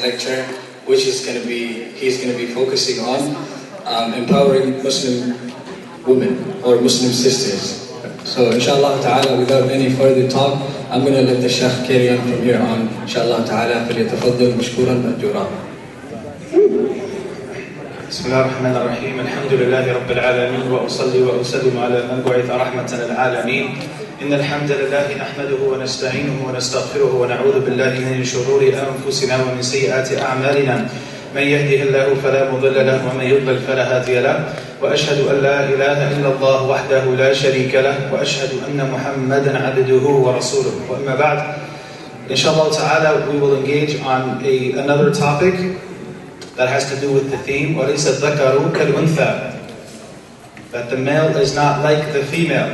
lecture, which is going to be, he's going to be focusing on empowering Muslim women or Muslim sisters. So inshallah ta'ala, without any further talk, I'm going to let the Sheikh carry on from here on. Inshallah ta'ala, فليتفضل مشكورا مأجورا. بسم الله الرحمن الرحيم. الحمد لله رب العالمين وأصلي وأسلم على من بعث رحمة للعالمين. إن الحمد لله نحمده ونستعينه ونستغفره ونعوذ بالله من شرور أنفسنا ومن سيئات أعمالنا. من يهده الله فلا مضل له ومن يضلل فلا هادي له. وأشهد أن لا إله إلا الله وحده لا شريك له وأشهد أن محمدا عبده ورسوله. وأما بعد, inshallah ta'ala, we will engage on another topic that has to do with the theme, وَلَيْسَ الذَّكَرُ كَالْأُنْثَى, that the male is not like the female,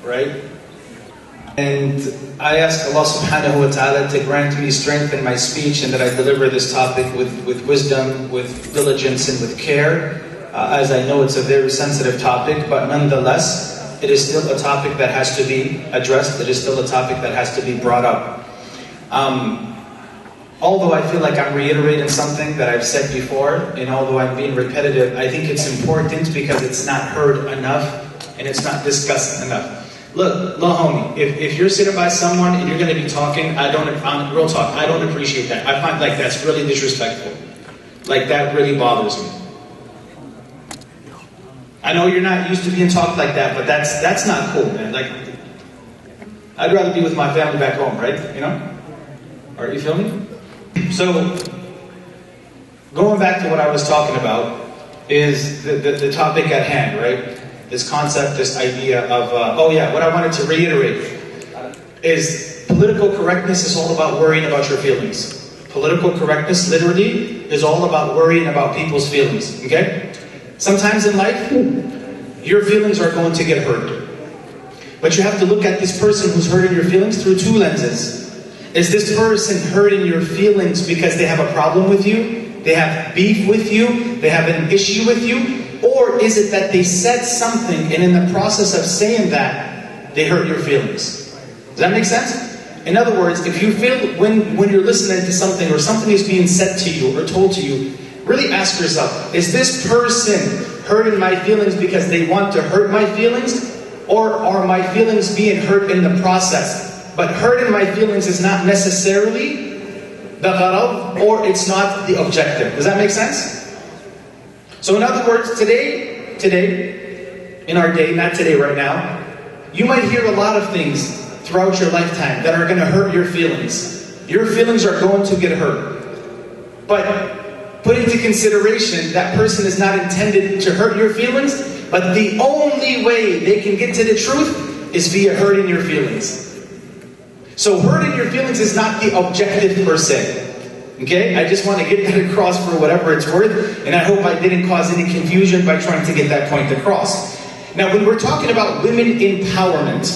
right? And I ask Allah subhanahu wa ta'ala to grant me strength in my speech and that I deliver this topic with wisdom, with diligence and with care, as I know it's a very sensitive topic, but nonetheless, it is still a topic that has to be addressed, it is still a topic that has to be brought up. Although I feel like I'm reiterating something that I've said before, and although I'm being repetitive, I think it's important because it's not heard enough and it's not discussed enough. Look, homie, if you're sitting by someone and you're going to be talking, real talk, I don't appreciate that. I find like that's really disrespectful. Like that really bothers me. I know you're not used to being talked like that, but that's not cool, man. Like, I'd rather be with my family back home, right? You know? Or you feel me? So, going back to what I was talking about is the topic at hand, right? This concept, this idea of, what I wanted to reiterate is political correctness is all about worrying about your feelings. Political correctness, literally, is all about worrying about people's feelings, okay? Sometimes in life, your feelings are going to get hurt. But you have to look at this person who's hurting your feelings through two lenses. Is this person hurting your feelings because they have a problem with you? They have beef with you? They have an issue with you? Or is it that they said something and in the process of saying that, they hurt your feelings? Does that make sense? In other words, if you feel when you're listening to something or something is being said to you or told to you, really ask yourself, is this person hurting my feelings because they want to hurt my feelings? Or are my feelings being hurt in the process? But hurting my feelings is not necessarily the gharad, or it's not the objective. Does that make sense? So in other words, today, in our day, not today, right now, you might hear a lot of things throughout your lifetime that are going to hurt your feelings. Your feelings are going to get hurt. But put into consideration, that person is not intended to hurt your feelings, but the only way they can get to the truth is via hurting your feelings. So hurting your feelings is not the objective per se. Okay? I just want to get that across for whatever it's worth, and I hope I didn't cause any confusion by trying to get that point across. Now, when we're talking about women empowerment,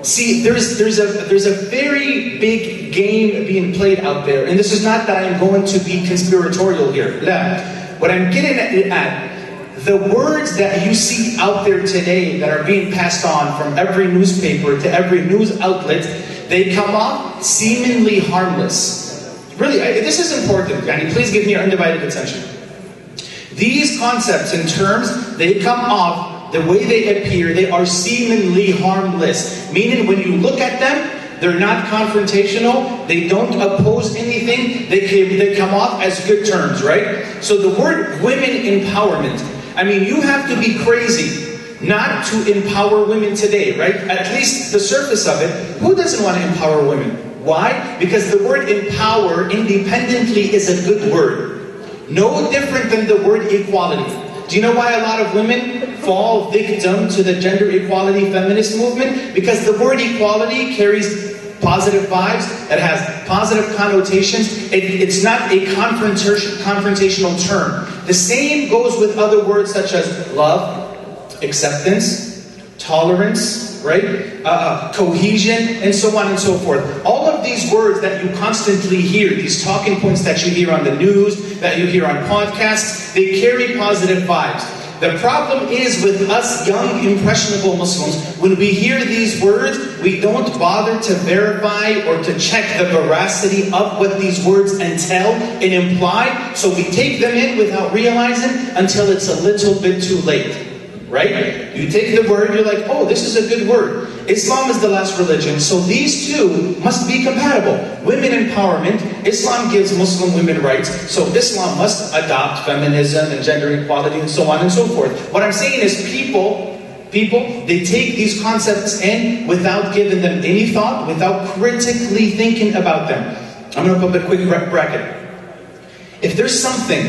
see, there's a very big game being played out there, and this is not that I'm going to be conspiratorial here. No. What I'm getting at, the words that you see out there today that are being passed on from every newspaper to every news outlet, they come off seemingly harmless. Really, this is important, Danny. Please give me your undivided attention. These concepts and terms, they come off, the way they appear, they are seemingly harmless. Meaning when you look at them, they're not confrontational, they don't oppose anything, they come off as good terms, right? So the word women empowerment, I mean, you have to be crazy not to empower women today, right? At least the surface of it. Who doesn't want to empower women? Why? Because the word empower independently is a good word. No different than the word equality. Do you know why a lot of women fall victim to the gender equality feminist movement? Because the word equality carries positive vibes, it has positive connotations, it's not a confrontational term. The same goes with other words such as love, acceptance, tolerance, right? Cohesion, and so on and so forth. All of these words that you constantly hear, these talking points that you hear on the news, that you hear on podcasts, they carry positive vibes. The problem is with us young, impressionable Muslims, when we hear these words, we don't bother to verify or to check the veracity of what these words entail and imply. So we take them in without realizing until it's a little bit too late. Right? You take the word, you're like, oh, this is a good word. Islam is the last religion, so these two must be compatible. Women empowerment, Islam gives Muslim women rights, so Islam must adopt feminism and gender equality and so on and so forth. What I'm saying is people, they take these concepts in without giving them any thought, without critically thinking about them. I'm going to put a quick bracket. If there's something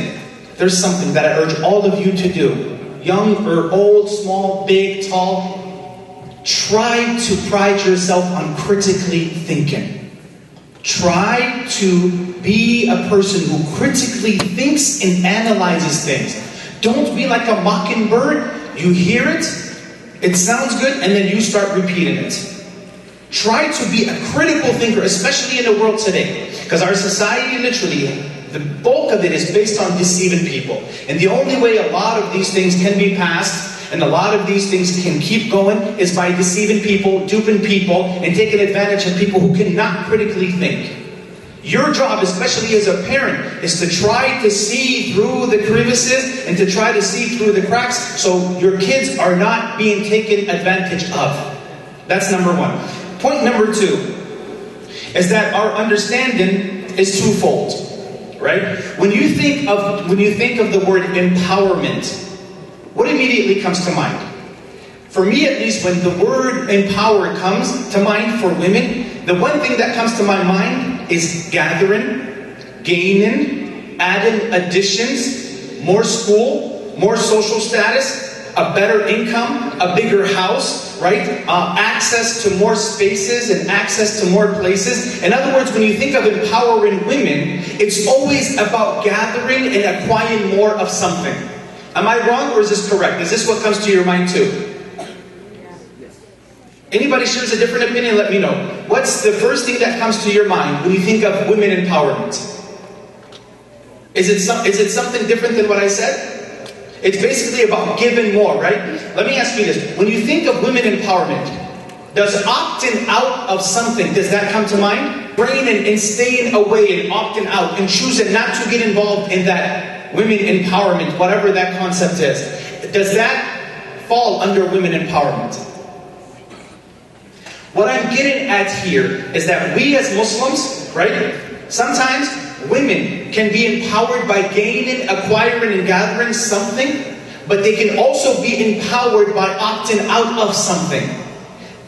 that I urge all of you to do, young or old, small, big, tall, try to pride yourself on critically thinking. Try to be a person who critically thinks and analyzes things. Don't be like a mockingbird. You hear it, it sounds good, and then you start repeating it. Try to be a critical thinker, especially in the world today. Because our society, literally, the bulk of it is based on deceiving people. And the only way a lot of these things can be passed, and a lot of these things can keep going, is by deceiving people, duping people, and taking advantage of people who cannot critically think. Your job, especially as a parent, is to try to see through the crevices and to try to see through the cracks so your kids are not being taken advantage of. That's number one. Point number two is that our understanding is twofold. Right? When you think of the word empowerment, what immediately comes to mind? For me at least, when the word empower comes to mind for women, the one thing that comes to my mind is gathering, gaining, adding additions, more school, more social status, a better income, a bigger house, right? Access to more spaces and access to more places. In other words, when you think of empowering women, it's always about gathering and acquiring more of something. Am I wrong or is this correct? Is this what comes to your mind too? Anybody shares a different opinion, let me know. What's the first thing that comes to your mind when you think of women empowerment? Is it something different than what I said? It's basically about giving more, right? Let me ask you this. When you think of women empowerment, does opting out of something, does that come to mind? Praying and staying away and opting out and choosing not to get involved in that women empowerment, whatever that concept is. Does that fall under women empowerment? What I'm getting at here is that we as Muslims, right? Sometimes women can be empowered by gaining, acquiring, and gathering something, but they can also be empowered by opting out of something.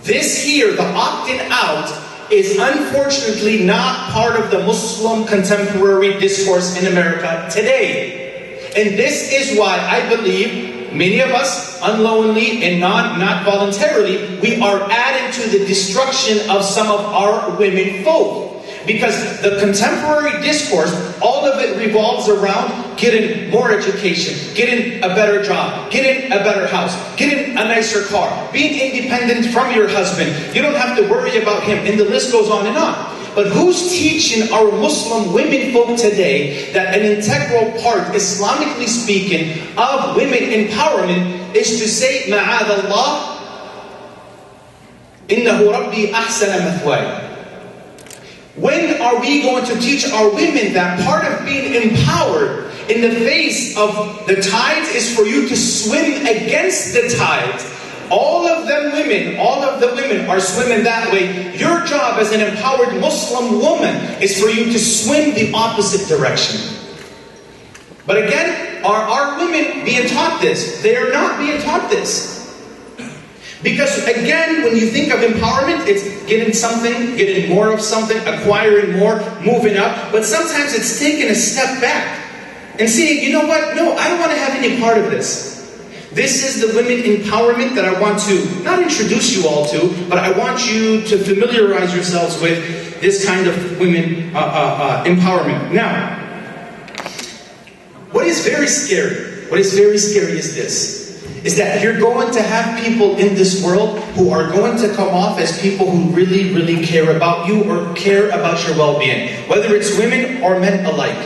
This here, the opting out, is unfortunately not part of the Muslim contemporary discourse in America today. And this is why I believe many of us, unknowingly and not voluntarily, we are adding to the destruction of some of our women folk. Because the contemporary discourse, all of it revolves around getting more education, getting a better job, getting a better house, getting a nicer car, being independent from your husband. You don't have to worry about him, and the list goes on and on. But who's teaching our Muslim women folk today that an integral part, Islamically speaking, of women empowerment is to say, Ma'ad Allah, innahu Rabbi ahsana mathwaya. When are we going to teach our women that part of being empowered in the face of the tides is for you to swim against the tides? All of the women are swimming that way. Your job as an empowered Muslim woman is for you to swim the opposite direction. But again, are our women being taught this? They are not being taught this. Because again, when you think of empowerment, it's getting something, getting more of something, acquiring more, moving up. But sometimes it's taking a step back and saying, you know what? No, I don't want to have any part of this. This is the women empowerment that I want to not introduce you all to, but I want you to familiarize yourselves with this kind of women empowerment. Now, what is very scary is this. Is that you're going to have people in this world who are going to come off as people who really, really care about you or care about your well-being. Whether it's women or men alike.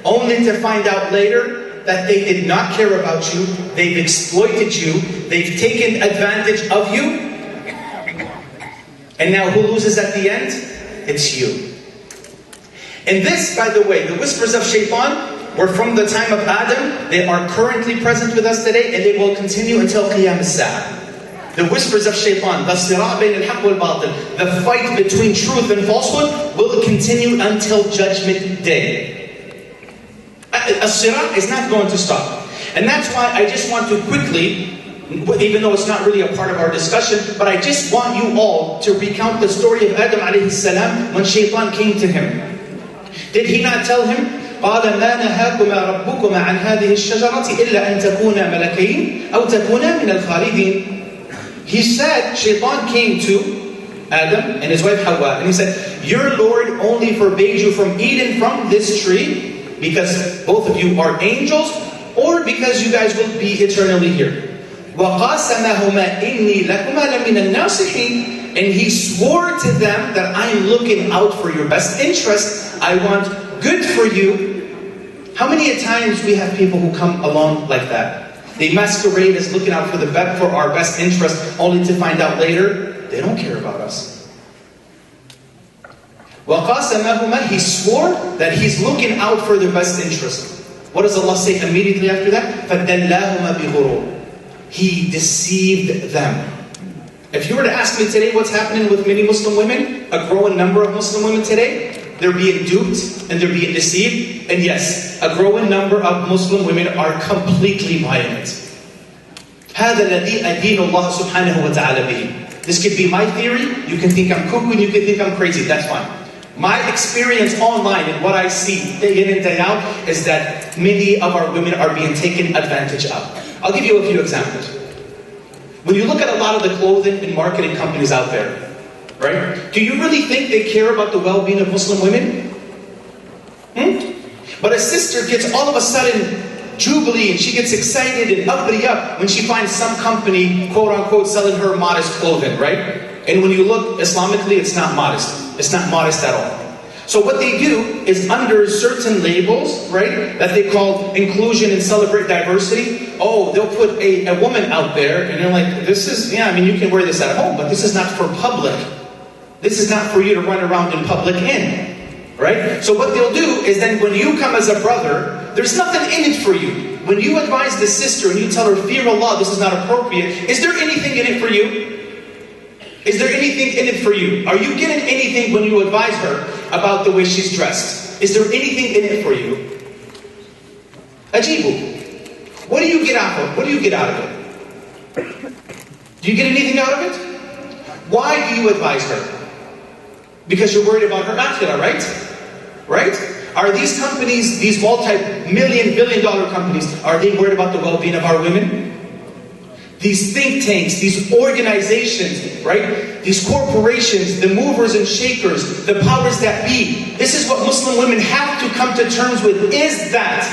Only to find out later that they did not care about you, they've exploited you, they've taken advantage of you, and now who loses at the end? It's you. And this, by the way, the whispers of shaitan were from the time of Adam. They are currently present with us today, and they will continue until Qiyam as-Sa'ah. The whispers of shaitan, the sira' bayn al-haq wal-batil, the fight between truth and falsehood will continue until Judgment Day. A sira' is not going to stop. And that's why I just want to quickly, even though it's not really a part of our discussion, but I just want you all to recount the story of Adam alayhi salam when shaitan came to him. Did he not tell him, قال ما نهاكما ربكما عن هذه الشجرة إلا أن تكونا ملكين أو تكونا من الخالدين. He said, shaitan came to Adam and his wife Hawa, and he said, your Lord only forbade you from eating from this tree because both of you are angels, or because you guys will be eternally here. وَقَاسَمَهُمَا إِنِّي لَكُمَا لَمِنَ النَّاصِحِينَ. And he swore to them that I'm looking out for your best interest. I want good for you. How many times we have people who come along like that? They masquerade as looking out for our best interest, only to find out later they don't care about us. وَقَاسَمَهُمَا. He swore that he's looking out for their best interest. What does Allah say immediately after that? فَدَلَّاهُمَا بِغُرُورٍ. He deceived them. If you were to ask me today what's happening with many Muslim women, a growing number of Muslim women today, they're being duped and they're being deceived. And yes, a growing number of Muslim women are completely buying it. هذا الذي أدين الله سبحانه وتعالى به. This could be my theory. You can think I'm cuckoo and you can think I'm crazy. That's fine. My experience online and what I see day in and day out is that many of our women are being taken advantage of. I'll give you a few examples. When you look at a lot of the clothing and marketing companies out there, right? Do you really think they care about the well-being of Muslim women? But a sister gets all of a sudden jubilee and she gets excited and uppity up when she finds some company, quote-unquote, selling her modest clothing, right? And when you look Islamically, it's not modest. It's not modest at all. So what they do is under certain labels, right, that they call inclusion and celebrate diversity, oh, they'll put a woman out there and they're like, this is, yeah, I mean, you can wear this at home, but this is not for public. This is not for you to run around in public in, right? So what they'll do is then when you come as a brother, there's nothing in it for you. When you advise the sister and you tell her, fear Allah, this is not appropriate, is there anything in it for you? Is there anything in it for you? Are you getting anything when you advise her about the way she's dressed? Is there anything in it for you? Ajibu. What do you get out of it? What do you get out of it? Do you get anything out of it? Why do you advise her? Because you're worried about her akhirah, right? Right? Are these companies, these multi-million, billion-dollar companies, are they worried about the well-being of our women? These think tanks, these organizations, right? These corporations, the movers and shakers, the powers that be. This is what Muslim women have to come to terms with, is that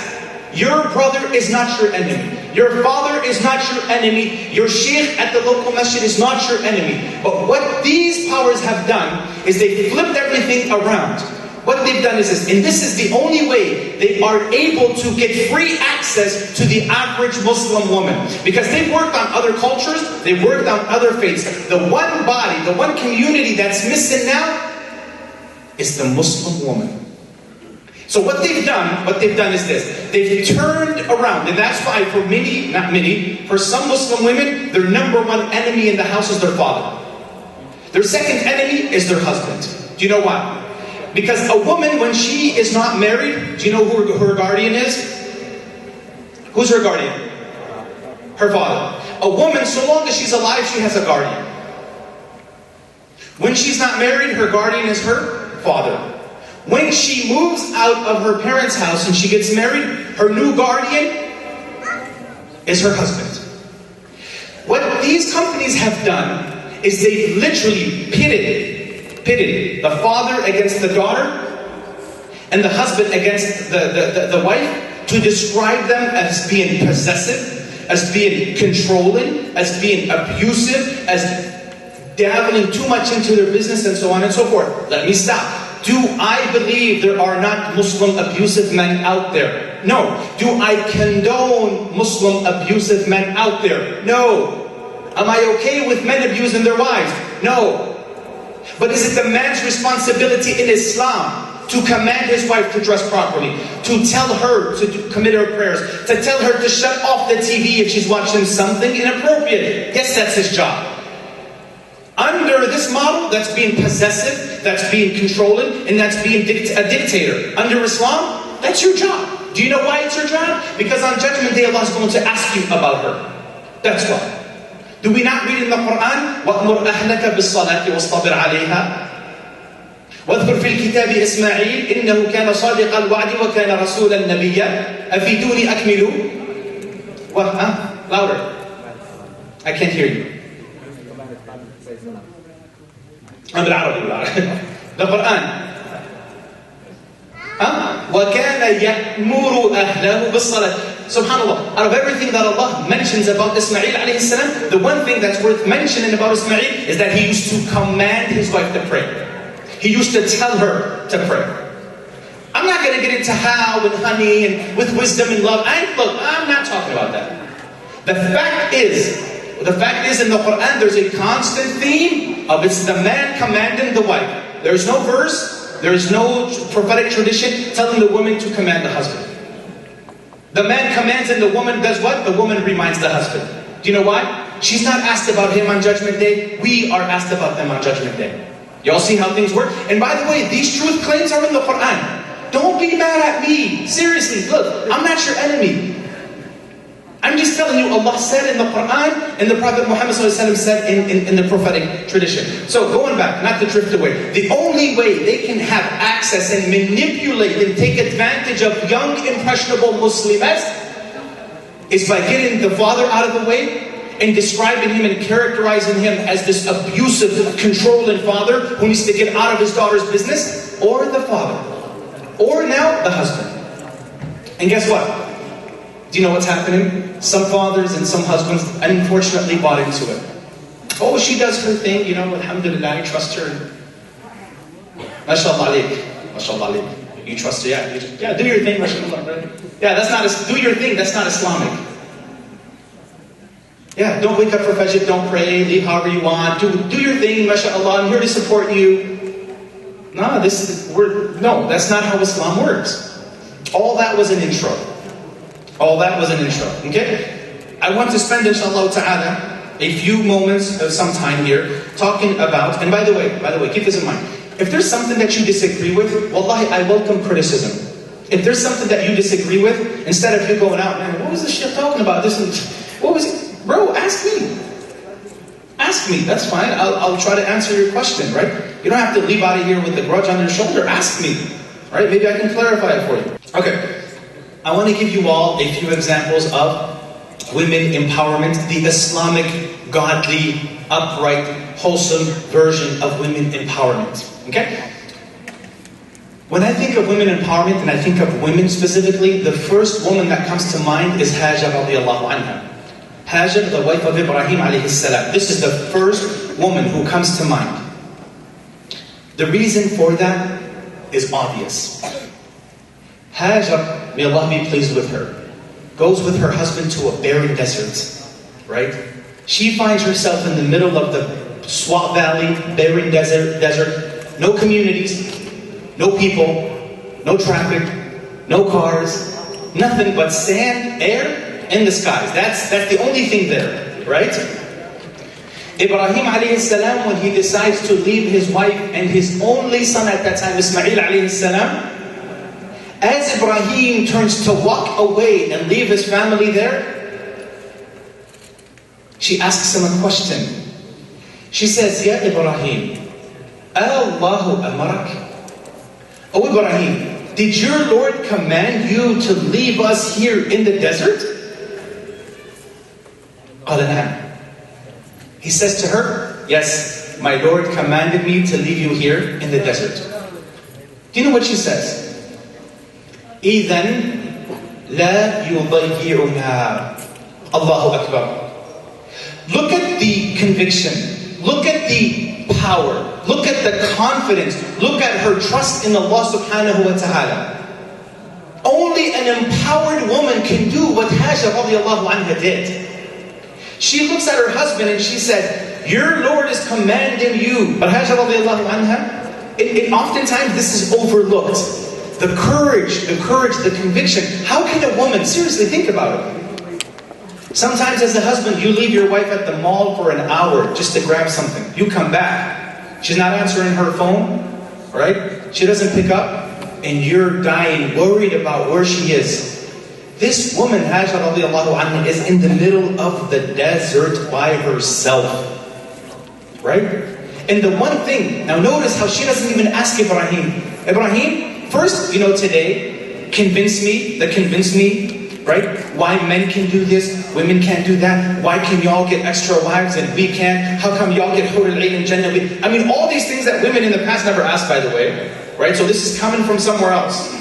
your brother is not your enemy. Your father is not your enemy. Your sheikh at the local masjid is not your enemy. But what these powers have done is they flipped everything around. What they've done is this, and this is the only way they are able to get free access to the average Muslim woman. Because they've worked on other cultures, they've worked on other faiths. The one body, the one community that's missing now is the Muslim woman. So what they've done is this. They've turned around, and that's why for many, not many, for some Muslim women, their number one enemy in the house is their father. Their second enemy is their husband. Do you know why? Because a woman, when she is not married, do you know who her guardian is? Who's her guardian? Her father. A woman, so long as she's alive, she has a guardian. When she's not married, her guardian is her father. When she moves out of her parents' house and she gets married, her new guardian is her husband. What these companies have done is they literally pitted the father against the daughter and the husband against the wife to describe them as being possessive, as being controlling, as being abusive, as dabbling too much into their business and so on and so forth. Let me stop. Do I believe there are not Muslim abusive men out there? No. Do I condone Muslim abusive men out there? No. Am I okay with men abusing their wives? No. But is it the man's responsibility in Islam to command his wife to dress properly, to tell her to commit her prayers, to tell her to shut off the TV if she's watching something inappropriate? Yes, that's his job. Under this model, that's being possessive, that's being controlling, and that's being a dictator. Under Islam, that's your job. Do you know why it's your job? Because on Judgment Day, Allah is going to ask you about her. That's why. Do we not read in the Quran, وَأْمُرْ أَهْلَكَ بِالصَّلَاةِ وَاصْطَبِرْ عَلَيْهَا وَاذْكُرْ فِي الْكِتَابِ إِسْمَاعِيلَ إِنَّهُ كَانَ صَادِقَ الْوَعْدِ وَكَانَ رَسُولًا نَبِيًّا أَفِيدُونِ أَكْمِلُوا Louder. I can't hear you. The Quran. وَكَانَ يَأْمُرُ أَهْلَهُ بِالصَّلَاةِ Subhanallah, out of everything that Allah mentions about Ismail alayhi salam, the one thing that's worth mentioning about Ismail is that he used to command his wife to pray. He used to tell her to pray. I'm not going to get into how and honey and with wisdom and love. I'm not talking about that. The fact is in the Quran there's a constant theme of it's the man commanding the wife. There's no verse, there's no prophetic tradition telling the woman to command the husband. The man commands and the woman does what? The woman reminds the husband. Do you know why? She's not asked about him on Judgment Day. We are asked about them on Judgment Day. Y'all see how things work? And by the way, these truth claims are in the Quran. Don't be mad at me. Seriously, look, I'm not your enemy. I'm just telling you, Allah said in the Quran, and the Prophet Muhammad said in the prophetic tradition. So going back, not to drift away, the only way they can have access and manipulate and take advantage of young, impressionable Muslims is by getting the father out of the way and describing him and characterizing him as this abusive, controlling father who needs to get out of his daughter's business, or the father, or now the husband. And guess what? Do you know what's happening? Some fathers and some husbands unfortunately bought into it. Oh, she does her thing, alhamdulillah, I trust her. MashaAllah alayk. MashaAllah alayk. You trust her, yeah. Do your thing, MashaAllah. Right? Yeah, do your thing, that's not Islamic. Yeah, don't wake up for Fajr, don't pray, leave however you want. Do your thing, MashaAllah, I'm here to support you. No, that's not how Islam works. All that was an intro. Okay? I want to spend, inshallah ta'ala, a few moments of some time here talking about, and by the way, keep this in mind. If there's something that you disagree with, wallahi, I welcome criticism. If there's something that you disagree with, instead of you going out, man, what was this shit talking about? What was it? Bro, ask me. Ask me, that's fine. I'll try to answer your question, right? You don't have to leave out of here with a grudge on your shoulder. Ask me, right? Maybe I can clarify it for you. Okay. I want to give you all a few examples of women empowerment, the Islamic, godly, upright, wholesome version of women empowerment. Okay? When I think of women empowerment, and I think of women specifically, the first woman that comes to mind is HAAJI radiallahu anha. HAAJI, the wife of Ibrahim alayhi salam. This is the first woman who comes to mind. The reason for that is obvious. Hajar, may Allah be pleased with her, goes with her husband to a barren desert, right? She finds herself in the middle of the Swat Valley, barren desert, no communities, no people, no traffic, no cars, nothing but sand, air, and the skies. That's the only thing there, right? Ibrahim alayhi salam, when he decides to leave his wife and his only son at that time, Ismail alayhi salam, as Ibrahim turns to walk away and leave his family there, she asks him a question. She says, Ya Ibrahim, Allahu amarak? Oh Ibrahim, did your Lord command you to leave us here in the desert? He says to her, yes, my Lord commanded me to leave you here in the desert. Do you know what she says? إِذَنْ لَا يُضَيِّعُنَا Allahu Akbar. Look at the conviction. Look at the power. Look at the confidence. Look at her trust in Allah subhanahu wa ta'ala. Only an empowered woman can do what Hajjah radiallahu anha did. She looks at her husband and she said, your Lord is commanding you. But Hajjah radiallahu anha, oftentimes this is overlooked. The courage, the conviction. How can a woman, seriously think about it. Sometimes as a husband, you leave your wife at the mall for an hour just to grab something. You come back. She's not answering her phone, right? She doesn't pick up. And you're dying, worried about where she is. This woman, Hajjah radiallahu anha, is in the middle of the desert by herself. Right? And the one thing, now notice how she doesn't even ask Ibrahim. Ibrahim, first, today, convince me, right? Why men can do this, women can't do that? Why can y'all get extra wives and we can't? How come y'all get Hur al-Ayn and Jannah? I mean, all these things that women in the past never asked, by the way. Right? So this is coming from somewhere else.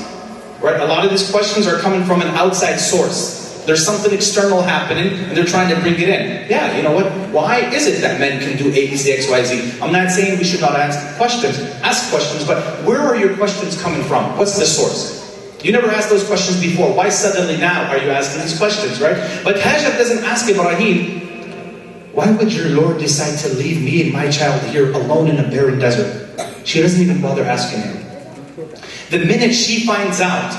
Right? A lot of these questions are coming from an outside source. There's something external happening and they're trying to bring it in. Yeah, you know what? Why is it that men can do A, B, C, X, Y, Z? I'm not saying we should not ask questions, but where are your questions coming from? What's the source? You never asked those questions before. Why suddenly now are you asking these questions, right? But Hajjah doesn't ask Ibrahim, why would your Lord decide to leave me and my child here alone in a barren desert? She doesn't even bother asking him. The minute she finds out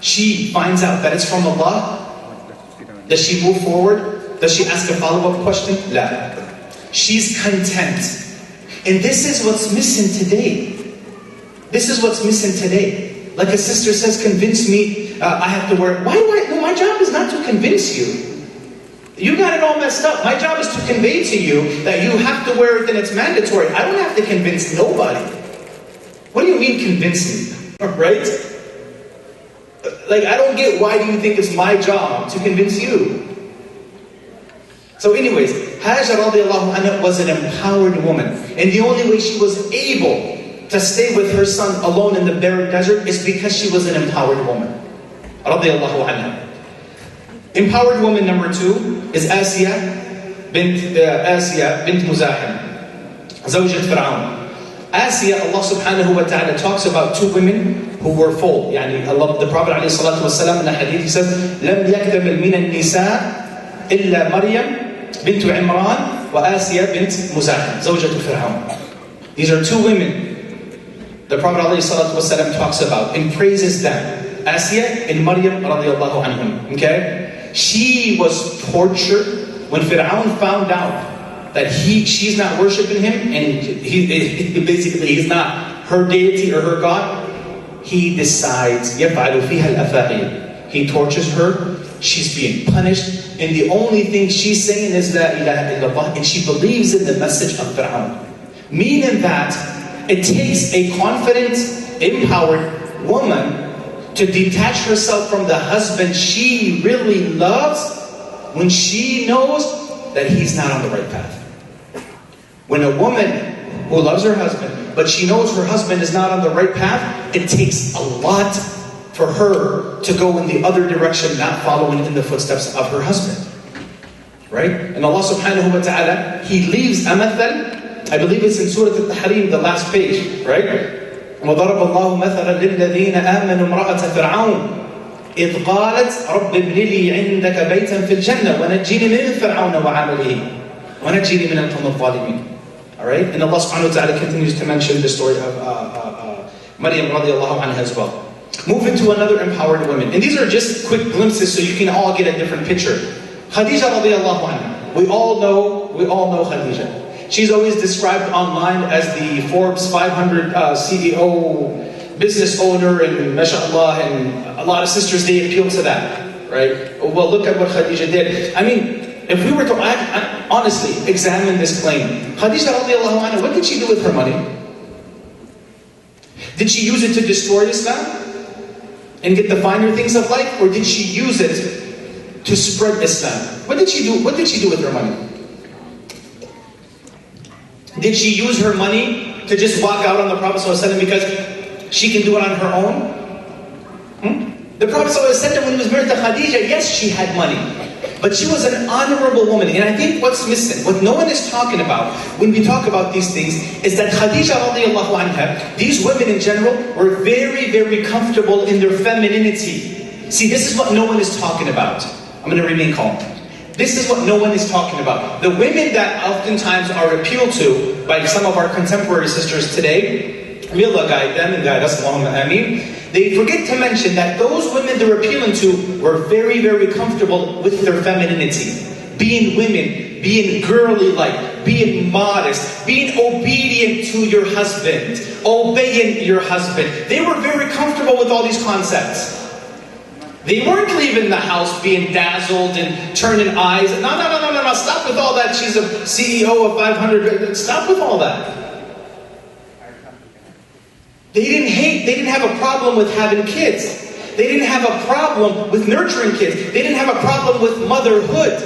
that it's from Allah, does she move forward? Does she ask a follow-up question? La. She's content. And this is what's missing today. Like a sister says, convince me I have to wear. Why do I? No, my job is not to convince you. You got it all messed up. My job is to convey to you that you have to wear it and it's mandatory. I don't have to convince nobody. What do you mean convince me? Right? Like, I don't get, why do you think it's my job to convince you? So anyways, Hajjah radiallahu anha was an empowered woman. And the only way she was able to stay with her son alone in the barren desert is because she was an empowered woman. Radiallahu anha. Empowered woman number 2 is Asiya bint Muzahim, Zawjat Fir'aun. Asiya, Allah subhanahu wa ta'ala talks about 2 women who were full. The Prophet alayhi salatu wasalam in the hadith, he says, لَمْ يَكْتَمِلْ مِنَ النِّسَاءِ إِلَّا مَرْيَمْ بِنْتُ عِمْرَانَ وَآسِيَا بِنْتُ مُزَاحِمٍ زَوْجَةُ فِرْعَوْنَ. These are 2 women the Prophet alayhi salatu wasalam talks about and praises them. Asiya and Maryam radiallahu anhum. Okay? She was tortured when Fir'aun found out that she's not worshiping him and he's not her deity or her God. He decides, يَفْعَلُ فِيهَا الْأَفَاقِيلِ. He tortures her, she's being punished, and the only thing she's saying is La ilaha illallah, and she believes in the message of Fir'aun. Meaning that it takes a confident, empowered woman to detach herself from the husband she really loves when she knows that he's not on the right path. When a woman who loves her husband, but she knows her husband is not on the right path, it takes a lot for her to go in the other direction, not following in the footsteps of her husband. Right? And Allah subhanahu wa ta'ala, He leaves a mathal, I believe it's in Surah Al-Tahrim, the last page, right? وَضَرَبَ اللَّهُ مَثَلًا لِلَّذِينَ آمَنُوا امْرَأَةَ فِرْعَوْنَ إِذْ قَالَتْ رَبِّ ابْنِ لِي عِنْدَكَ بَيْتًا فِي الْجَنَّةِ وَنَجِّنِي مِنْ فِرْعَوْنَ وَعَمَلِهِ وَنَجِّنِي مِنَ الْقَوْمِ الظَّالِمِينَ. Alright? And Allah subhanahu wa ta'ala continues to mention the story of Maryam radiallahu anha as well. Moving to another empowered woman. And these are just quick glimpses so you can all get a different picture. Khadija radiallahu anha. We all know Khadija. She's always described online as the Forbes 500 CEO, business owner, and mashallah, and a lot of sisters, they appeal to that, right? Well, look at what Khadija did. I mean, if we were to honestly examine this claim, Khadija radiallahu anha, what did she do with her money? Did she use it to destroy Islam and get the finer things of life, or did she use it to spread Islam? What did she do? What did she do with her money? Did she use her money to just walk out on the Prophet ﷺ because she can do it on her own? The Prophet ﷺ, when he was married to Khadija, yes, she had money. But she was an honorable woman. And I think what's missing, what no one is talking about when we talk about these things, is that Khadija radiallahu anha, these women in general, were very, very comfortable in their femininity. See, this is what no one is talking about. I'm going to remain calm. This is what no one is talking about. The women that oftentimes are appealed to by some of our contemporary sisters today, may Allah guide them and guide us, Allahumma ameen. They forget to mention that those women they're appealing to were very, very comfortable with their femininity. Being women, being girly-like, being modest, being obedient to your husband, obeying your husband. They were very comfortable with all these concepts. They weren't leaving the house being dazzled and turning eyes. No, stop with all that. She's a CEO of 500. Stop with all that. They didn't have a problem with having kids. They didn't have a problem with nurturing kids. They didn't have a problem with motherhood.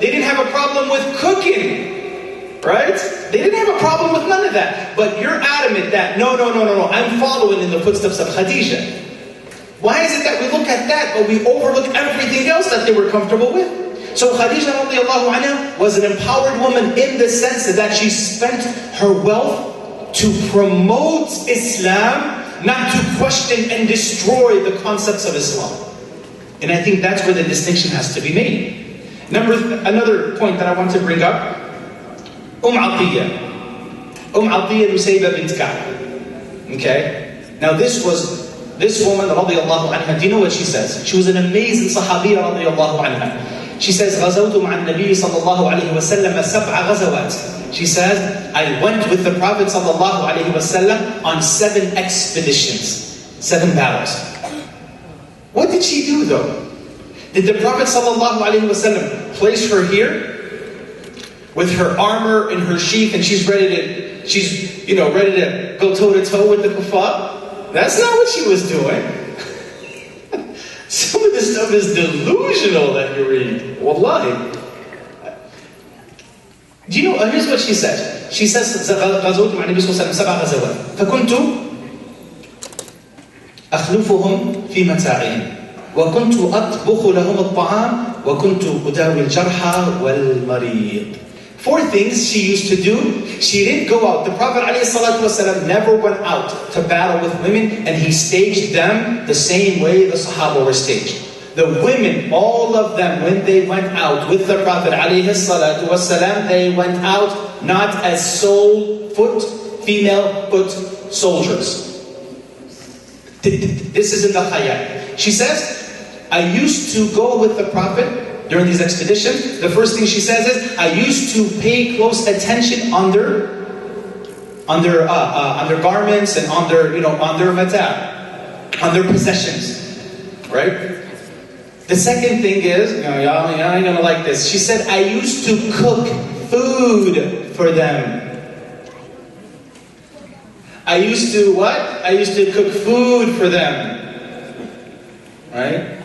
They didn't have a problem with cooking. Right? They didn't have a problem with none of that. But you're adamant that, no, I'm following in the footsteps of Khadija. Why is it that we look at that, but we overlook everything else that they were comfortable with? So Khadija radiallahu anha was an empowered woman in the sense that she spent her wealth to promote Islam, not to question and destroy the concepts of Islam. And I think that's where the distinction has to be made. Another point that I want to bring up, Atiyah. Atiyah Nusayba bint Ka'b. Okay? Now this woman, radiallahu anha, do you know what she says? She was an amazing sahabiya, radiallahu anha. She says, غَزَوْتُ مَعَ النَّبِيِّ صَلَّى اللَّهُ عَلَيْهِ وَسَلَّمَ سَبْعَ غَزَوَاتٍ. She says, I went with the Prophet sallallahu alaihi wasallam on 7 expeditions, 7 battles. What did she do though? Did the Prophet sallallahu alaihi wasallam place her here with her armor and her sheath, and she's ready to go toe to toe with the kuffar? That's not what she was doing. Some of this stuff is delusional that you read. Wallahi. Do you know, here's what she said. She says, غزوت مع النبي صلى الله عليه وسلم 7 غزوات. فكنت أخلفهم في متاعهم. وكنت أطبخ لهم الطعام. وكنت أداوي الجرحى والمريض. 4 things she used to do. She didn't go out. The Prophet ﷺ never went out to battle with women, and he staged them the same way the Sahaba were staged. The women, all of them, when they went out with the Prophet ﷺ, they went out not as female foot soldiers. This is in the Hayat. She says, I used to go with the Prophet during these expeditions. The first thing she says is, I used to pay close attention on their garments and on their mata', on their possessions, right? The second thing is, y'all ain't gonna like this. She said, I used to cook food for them. I used to what? I used to cook food for them, right?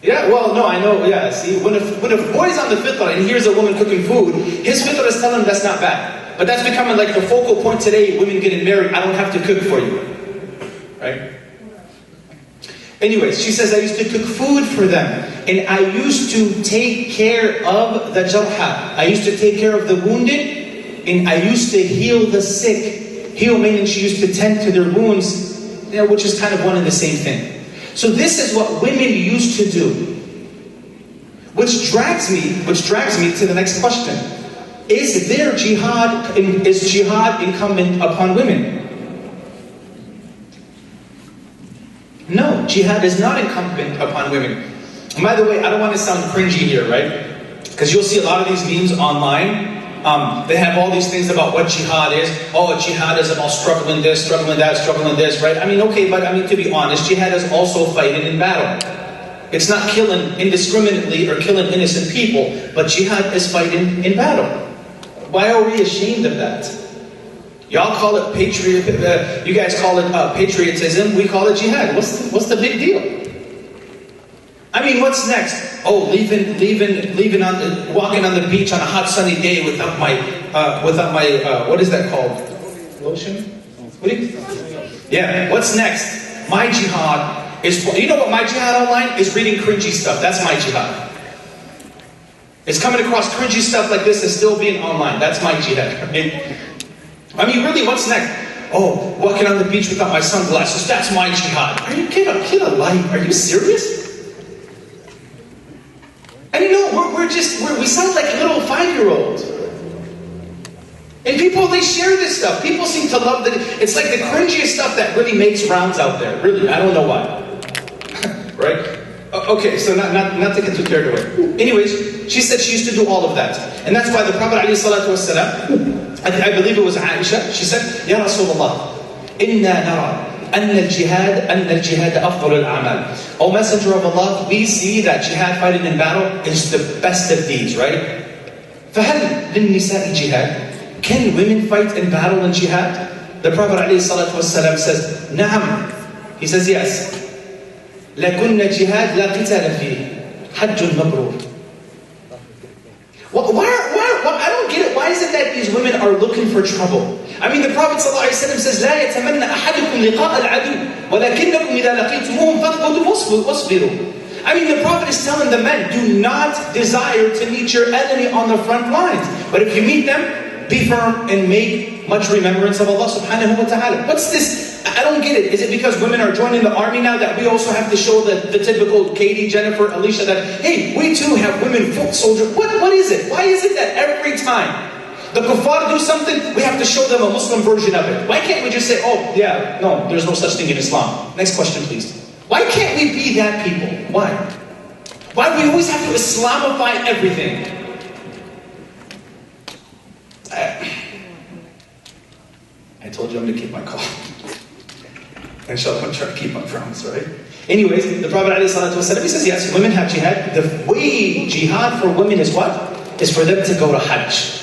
Yeah, well, no, I know, yeah, see, when a boy's on the fitrah and hears a woman cooking food, his fitrah is telling him that's not bad. But that's becoming like the focal point today, women getting married, I don't have to cook for you. Right? Anyways, she says, I used to cook food for them. And I used to take care of the jarha. I used to take care of the wounded. And I used to heal the sick. Heal meaning she used to tend to their wounds, which is kind of one and the same thing. So this is what women used to do. Which drags me to the next question. Is jihad incumbent upon women? No, jihad is not incumbent upon women. And by the way, I don't want to sound cringy here, right? Because you'll see a lot of these memes online. They have all these things about what jihad is. Oh, jihad is about struggling this, struggling that, struggling this, right? I mean, okay, but to be honest, jihad is also fighting in battle. It's not killing indiscriminately or killing innocent people, but jihad is fighting in battle. Why are we ashamed of that? Y'all call it you guys call it patriotism, we call it jihad. What's the big deal? I mean, what's next? Oh, walking on the beach on a hot sunny day without my what is that called? Lotion? Yeah, what's next? My jihad is, you know what my jihad online is? Reading cringy stuff. That's my jihad. Is coming across cringy stuff like this and still being online. That's my jihad. Right? I mean, really, what's next? Oh, walking on the beach without my sunglasses. That's my jihad. Are you kidding? Kid alive? Are you serious? And you know, we sound like little 5-year-olds. And people, they share this stuff. People seem to love that. It's like the cringiest stuff that really makes rounds out there. Really, I don't know why. Right? Okay, so not to get too carried away. Anyways, she said she used to do all of that. And that's why the Prophet ﷺ, I believe it was Aisha, she said, Ya Rasulullah, inna nara anna al-jihad afdal al-amal. O Messenger of Allah, we see that jihad, fighting in battle, is the best of deeds, right? فَهَلْ لِلنِّسَاءِ jihad? Can women fight in battle in jihad? The Prophet ﷺ says, Na'am. He says, yes. لَكُنَّ جِهَادْ لَا قِتَالَ فِيهِ حَجٌّ مَبْرُورٌ. I don't get it. Why is it that these women are looking for trouble? I mean, the Prophet ﷺ says, لَا يَتَمَنَّ أَحَدُكُمْ لِقَاءَ الْعَدُوِّ وَلَكِنَّكُمْ إِذَا لَقِيتُمُوهُمْ فَاثْبُتُوا وَاصْبِرُوا. I mean, the Prophet is telling the men, do not desire to meet your enemy on the front lines. But if you meet them, be firm and make much remembrance of Allah subhanahu wa ta'ala. What's this? I don't get it. Is it because women are joining the army now that we also have to show the typical Katie, Jennifer, Alicia that, hey, we too have women foot soldiers? What is it? Why is it that every time the kuffar do something, we have to show them a Muslim version of it? Why can't we just say, oh, yeah, no, there's no such thing in Islam? Next question, please. Why can't we be that people? Why? Why do we always have to Islamify everything? I told you I'm going to keep my call. Inshallah, I'm going to try to keep my promise, right? Anyways, the Prophet ﷺ, he says, yes, women have jihad. The way jihad for women is what? Is for them to go to Hajj.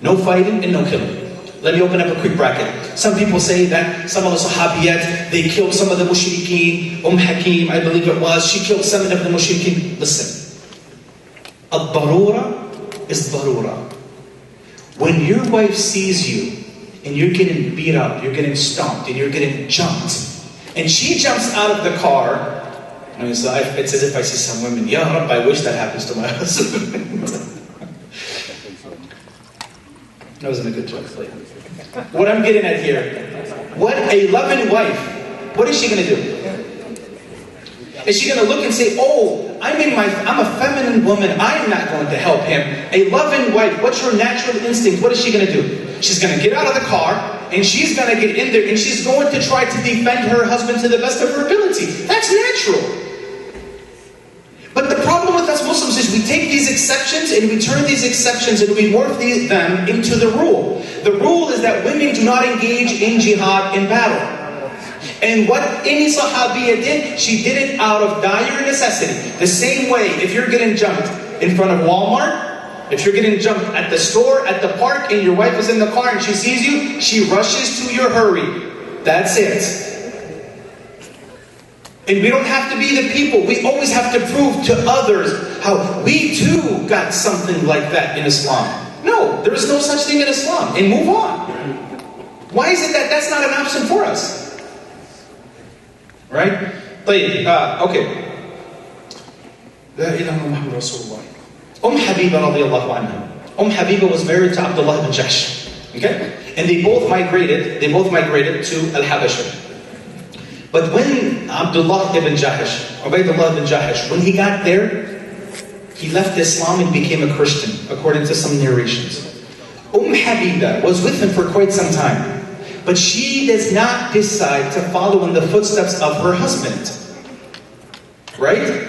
No fighting and no killing. Let me open up a quick bracket. Some people say that some of the Sahabiyat, they killed some of the mushrikeen. Hakim, I believe it was, she killed some of the mushrikeen. Listen, ad-darura is darura. When your wife sees you, and you're getting beat up, you're getting stomped, and you're getting jumped, and she jumps out of the car, I mean, so it's as if I see some women, Ya Rabb, I wish that happens to my husband. That wasn't a good joke. What I'm getting at here, what a loving wife, what is she going to do? Is she going to look and say, oh, I'm a feminine woman, I'm not going to help him. A loving wife, what's your natural instinct? What is she going to do? She's going to get out of the car, and she's going to get in there, and she's going to try to defend her husband to the best of her ability. That's natural. But the problem with us Muslims is we take these exceptions, and we turn these exceptions, and we morph them into the rule. The rule is that women do not engage in jihad in battle. And what any Sahabiya did, she did it out of dire necessity. The same way, if you're getting jumped in front of Walmart, if you're getting jumped at the store, at the park, and your wife is in the car and she sees you, she rushes to your hurry. That's it. And we don't have to be the people. We always have to prove to others how we too got something like that in Islam. No, there is no such thing in Islam. And move on. Why is it that that's not an option for us? Right? Okay. La ilaha Muhammad Rasulullah. Habiba radiallahu anha. Habiba was married to Abdullah ibn Jahsh. Okay? And they both migrated to Al-Habasha. But when Abdullah ibn Jahsh, Ubaydullah ibn Jahsh, when he got there, he left Islam and became a Christian, according to some narrations. Habiba was with him for quite some time. But she does not decide to follow in the footsteps of her husband. Right?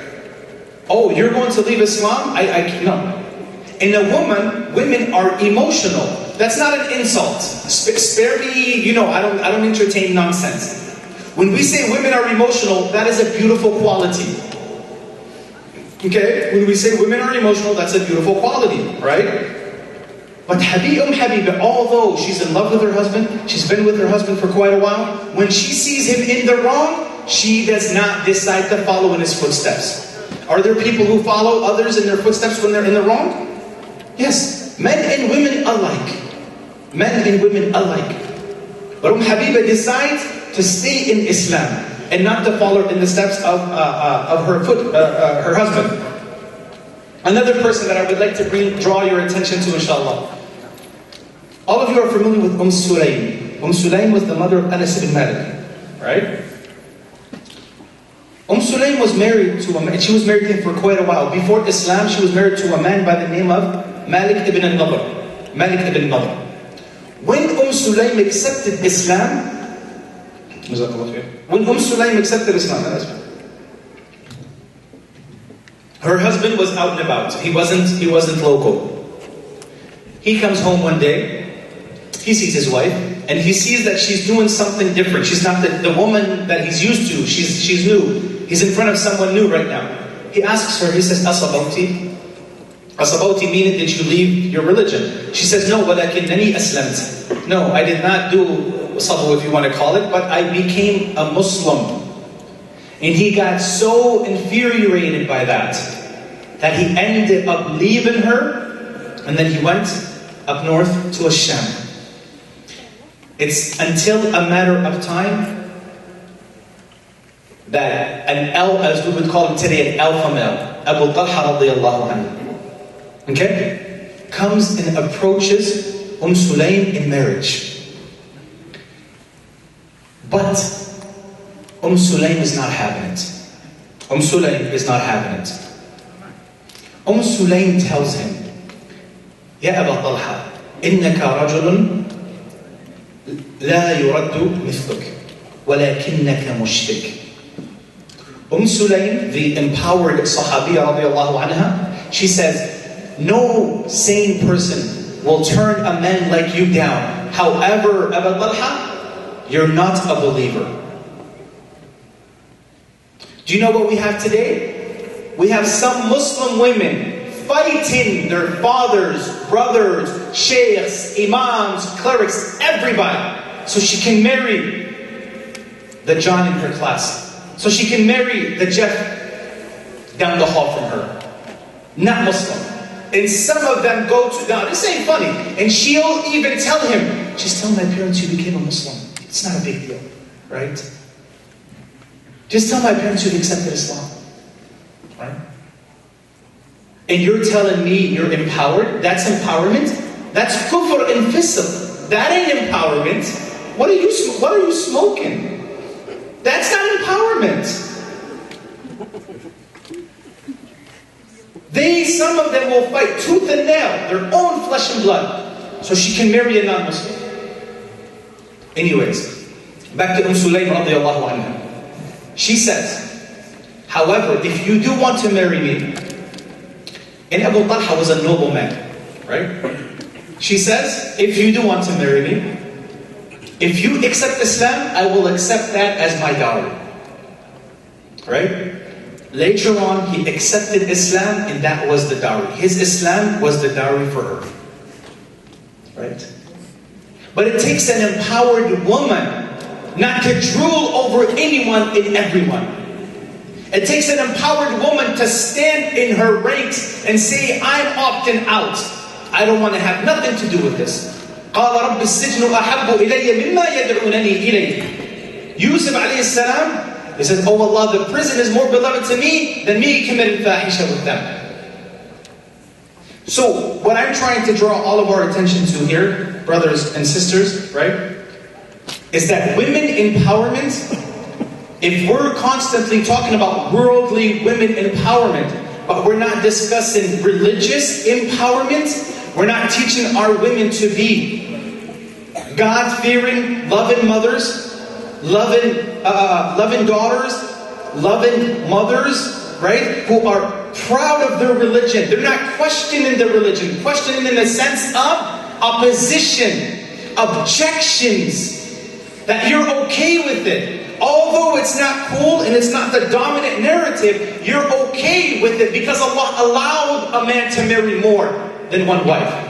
Oh, you're going to leave Islam? No. And women are emotional. That's not an insult. Spare me, I don't entertain nonsense. When we say women are emotional, that is a beautiful quality. Okay? When we say women are emotional, that's a beautiful quality, right? But Habiba, although she's in love with her husband, she's been with her husband for quite a while, when she sees him in the wrong, she does not decide to follow in his footsteps. Are there people who follow others in their footsteps when they're in the wrong? Yes. Men and women alike. Men and women alike. But Habiba decides to stay in Islam and not to follow in the steps of her husband. Another person that I would like to draw your attention to, inshallah. All of you are familiar with Sulaym. Sulaym was the mother of Anas ibn Malik, right? Sulaym was married to a man. She was married to him for quite a while. Before Islam, she was married to a man by the name of Malik ibn al-Nadr. Malik ibn al-Nadr. When Sulaym accepted Islam, her husband was out and about. He wasn't local. He comes home one day, he sees his wife, and he sees that she's doing something different. She's not the woman that he's used to. She's new. He's in front of someone new right now. He asks her, he says, Asabawti? Asabawti meaning, did you leave your religion? She says, no, walakinnani aslamt. No, I did not do sabu, if you want to call it, but I became a Muslim. And he got so infuriated by that he ended up leaving her, and then he went up north to Sham. It's until a matter of time that as we would call him today, an alpha male, Abu Talha radiyallahu anhu, okay, comes and approaches Sulaym in marriage. But Sulaym is not having it. Sulaym is not having it. Sulaym tells him, Ya Abu Talha, innaka rajulun la yuraddu mithluk, walakinnaka mushrik. Sulaym, the empowered Sahabiya radiallahu anha, she says, no sane person will turn a man like you down. However, Abu Talha, you're not a believer. Do you know what we have today? We have some Muslim women fighting their fathers, brothers, sheikhs, imams, clerics, everybody, so she can marry the John in her class. So she can marry the Jeff down the hall from her. Not Muslim. And some of them go to, now this ain't funny, and she'll even tell him, just tell my parents you became a Muslim. It's not a big deal, right? Just tell my parents you accepted Islam, right? And you're telling me you're empowered? That's empowerment? That's kufr and fisq. That ain't empowerment. What are you smoking? That's not empowerment. Some of them will fight tooth and nail, their own flesh and blood, so she can marry a non-Muslim. Anyways, back to Sulaym radiallahu anha. She says, however, if you do want to marry me, and Abu Talha was a noble man, right? She says, if you do want to marry me, if you accept Islam, I will accept that as my dowry. Right? Later on, he accepted Islam, and that was the dowry. His Islam was the dowry for her. Right? But it takes an empowered woman not to drool over anyone and everyone. It takes an empowered woman to stand in her ranks and say, I'm opting out. I don't want to have nothing to do with this. قال رب السجن أحب إلي مما يدعونني إليه. Yousef alayhi salam, he says, oh Allah, the prison is more beloved to me than me committing fahisha with them. So, what I'm trying to draw all of our attention to here, brothers and sisters, right, is that women empowerment, if we're constantly talking about worldly women empowerment, but we're not discussing religious empowerment, we're not teaching our women to be God-fearing, loving mothers, loving daughters, loving mothers, right? Who are proud of their religion. They're not questioning their religion. Questioning in the sense of opposition, objections. That you're okay with it. Although it's not cool and it's not the dominant narrative, you're okay with it because Allah allowed a man to marry more than one wife.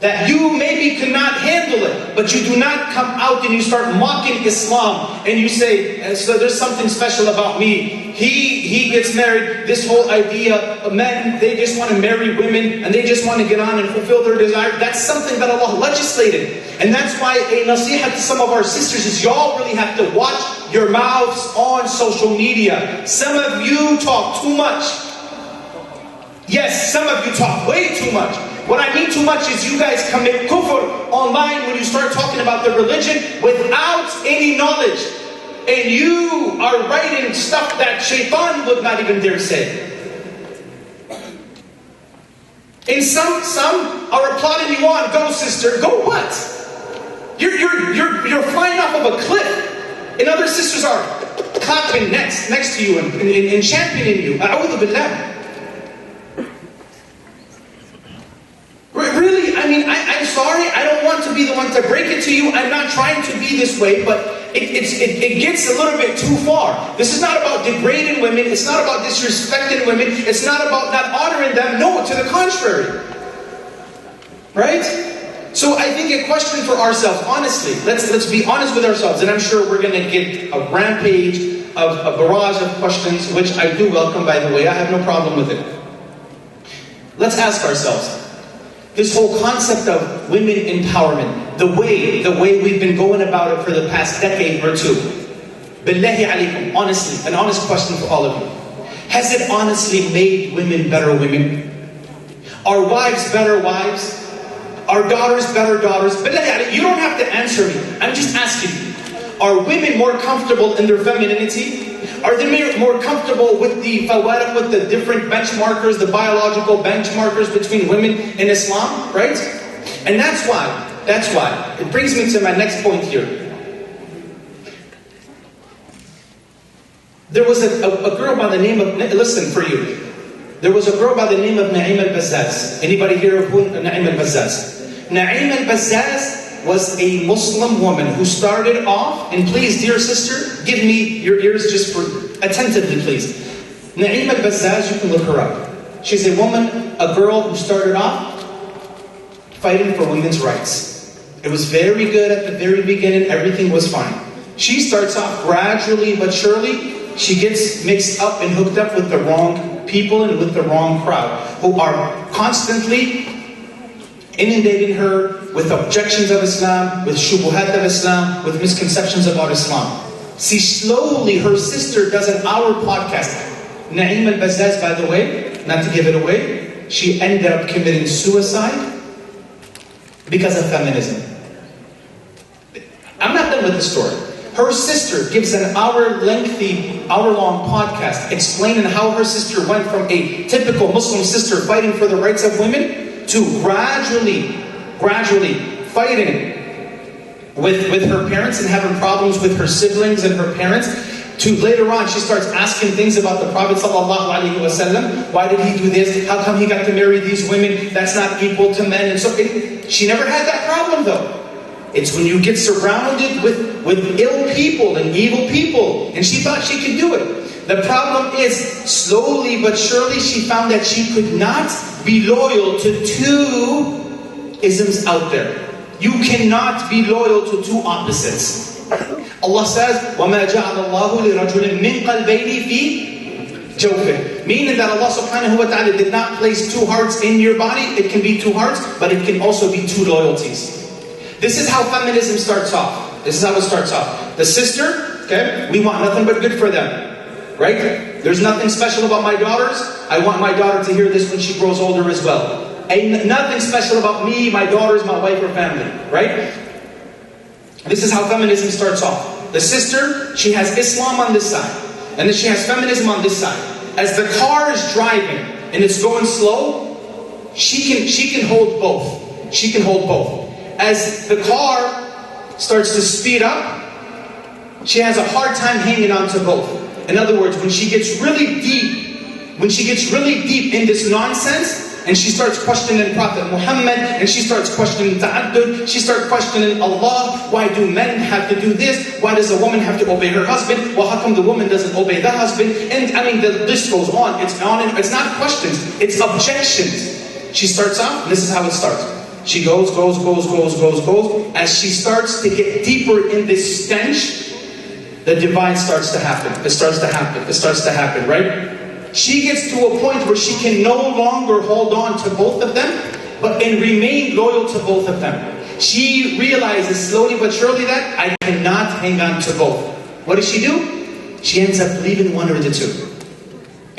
That you maybe cannot handle it, but you do not come out and you start mocking Islam and you say, so there's something special about me. He gets married, this whole idea of men, they just want to marry women and they just want to get on and fulfill their desire. That's something that Allah legislated. And that's why a nasiha to some of our sisters is y'all really have to watch your mouths on social media. Some of you talk too much. Yes, some of you talk way too much. What I mean too much is you guys commit kufr online when you start talking about the religion without any knowledge. And you are writing stuff that shaitan would not even dare say. And some are applauding you on, go sister, go what? You're flying off of a cliff. And other sisters are clapping next to you and championing you. A'udhu billah. Really, I mean, I'm sorry, I don't want to be the one to break it to you. I'm not trying to be this way, but it gets a little bit too far. This is not about degrading women. It's not about disrespecting women. It's not about not honoring them. No, to the contrary. Right? So I think a question for ourselves, honestly, let's be honest with ourselves, and I'm sure we're going to get a rampage of a barrage of questions, which I do welcome, by the way. I have no problem with it. Let's ask ourselves, this whole concept of women empowerment, the way we've been going about it for the past decade or two. Billahi alaykum, honestly, an honest question for all of you. Has it honestly made women better women? Are wives better wives? Are daughters better daughters? Billahi alaykum, you don't have to answer me. I'm just asking you. Are women more comfortable in their femininity? Are they more comfortable with the fawariq, with the different benchmarkers, the biological benchmarkers between women in Islam, right? And that's why, it brings me to my next point here. There was a girl by the name of, listen for you. There was a girl by the name of Naim al-Bazzaz. Anybody hear of who Naim al-Bazzaz? Naim al-Bazzaz was a Muslim woman who started off, and please, dear sister, give me your ears just for attentively, please. Naim al-Bazzaz, you can look her up. She's a woman, a girl who started off fighting for women's rights. It was very good at the very beginning, everything was fine. She starts off gradually but surely, she gets mixed up and hooked up with the wrong people and with the wrong crowd, who are constantly inundating her with objections of Islam, with shubuhat of Islam, with misconceptions about Islam. See, slowly her sister does an hour podcast. Naim al-Bazzaz, by the way, not to give it away, she ended up committing suicide because of feminism. I'm not done with the story. Her sister gives an hour-long podcast explaining how her sister went from a typical Muslim sister fighting for the rights of women to gradually fighting with her parents and having problems with her siblings and her parents, to later on she starts asking things about the Prophet ﷺ. Why did he do this? How come he got to marry these women? That's not equal to men. And so she never had that problem though. It's when you get surrounded with ill people and evil people, and she thought she could do it. The problem is, slowly but surely she found that she could not be loyal to two isms out there. You cannot be loyal to two opposites. Allah says, وَمَا جَعَلَ اللَّهُ لِرَجُلٍ مِّن قَلْبَيْنِ فِي جَوْفِهِ. Meaning that Allah subhanahu wa ta'ala did not place two hearts in your body. It can be two hearts, but it can also be two loyalties. This is how feminism starts off. This is how it starts off. The sister, okay, we want nothing but good for them. Right? There's nothing special about my daughters. I want my daughter to hear this when she grows older as well. Ain't nothing special about me, my daughters, my wife, or family. Right? This is how feminism starts off. The sister, she has Islam on this side. And then she has feminism on this side. As the car is driving and it's going slow, she can hold both. She can hold both. As the car starts to speed up, she has a hard time hanging on to both. In other words, when she gets really deep in this nonsense, and she starts questioning Prophet Muhammad, and she starts questioning ta'addud, she starts questioning Allah, why do men have to do this? Why does a woman have to obey her husband? Well, how come the woman doesn't obey the husband? And I mean, the list goes on. It's it's not questions, it's objections. She starts off, and this is how it starts. She goes. As she starts to get deeper in this stench, the divide starts to happen. It starts to happen, right? She gets to a point where she can no longer hold on to both of them, and remain loyal to both of them. She realizes slowly but surely that I cannot hang on to both. What does she do? She ends up leaving one or the two.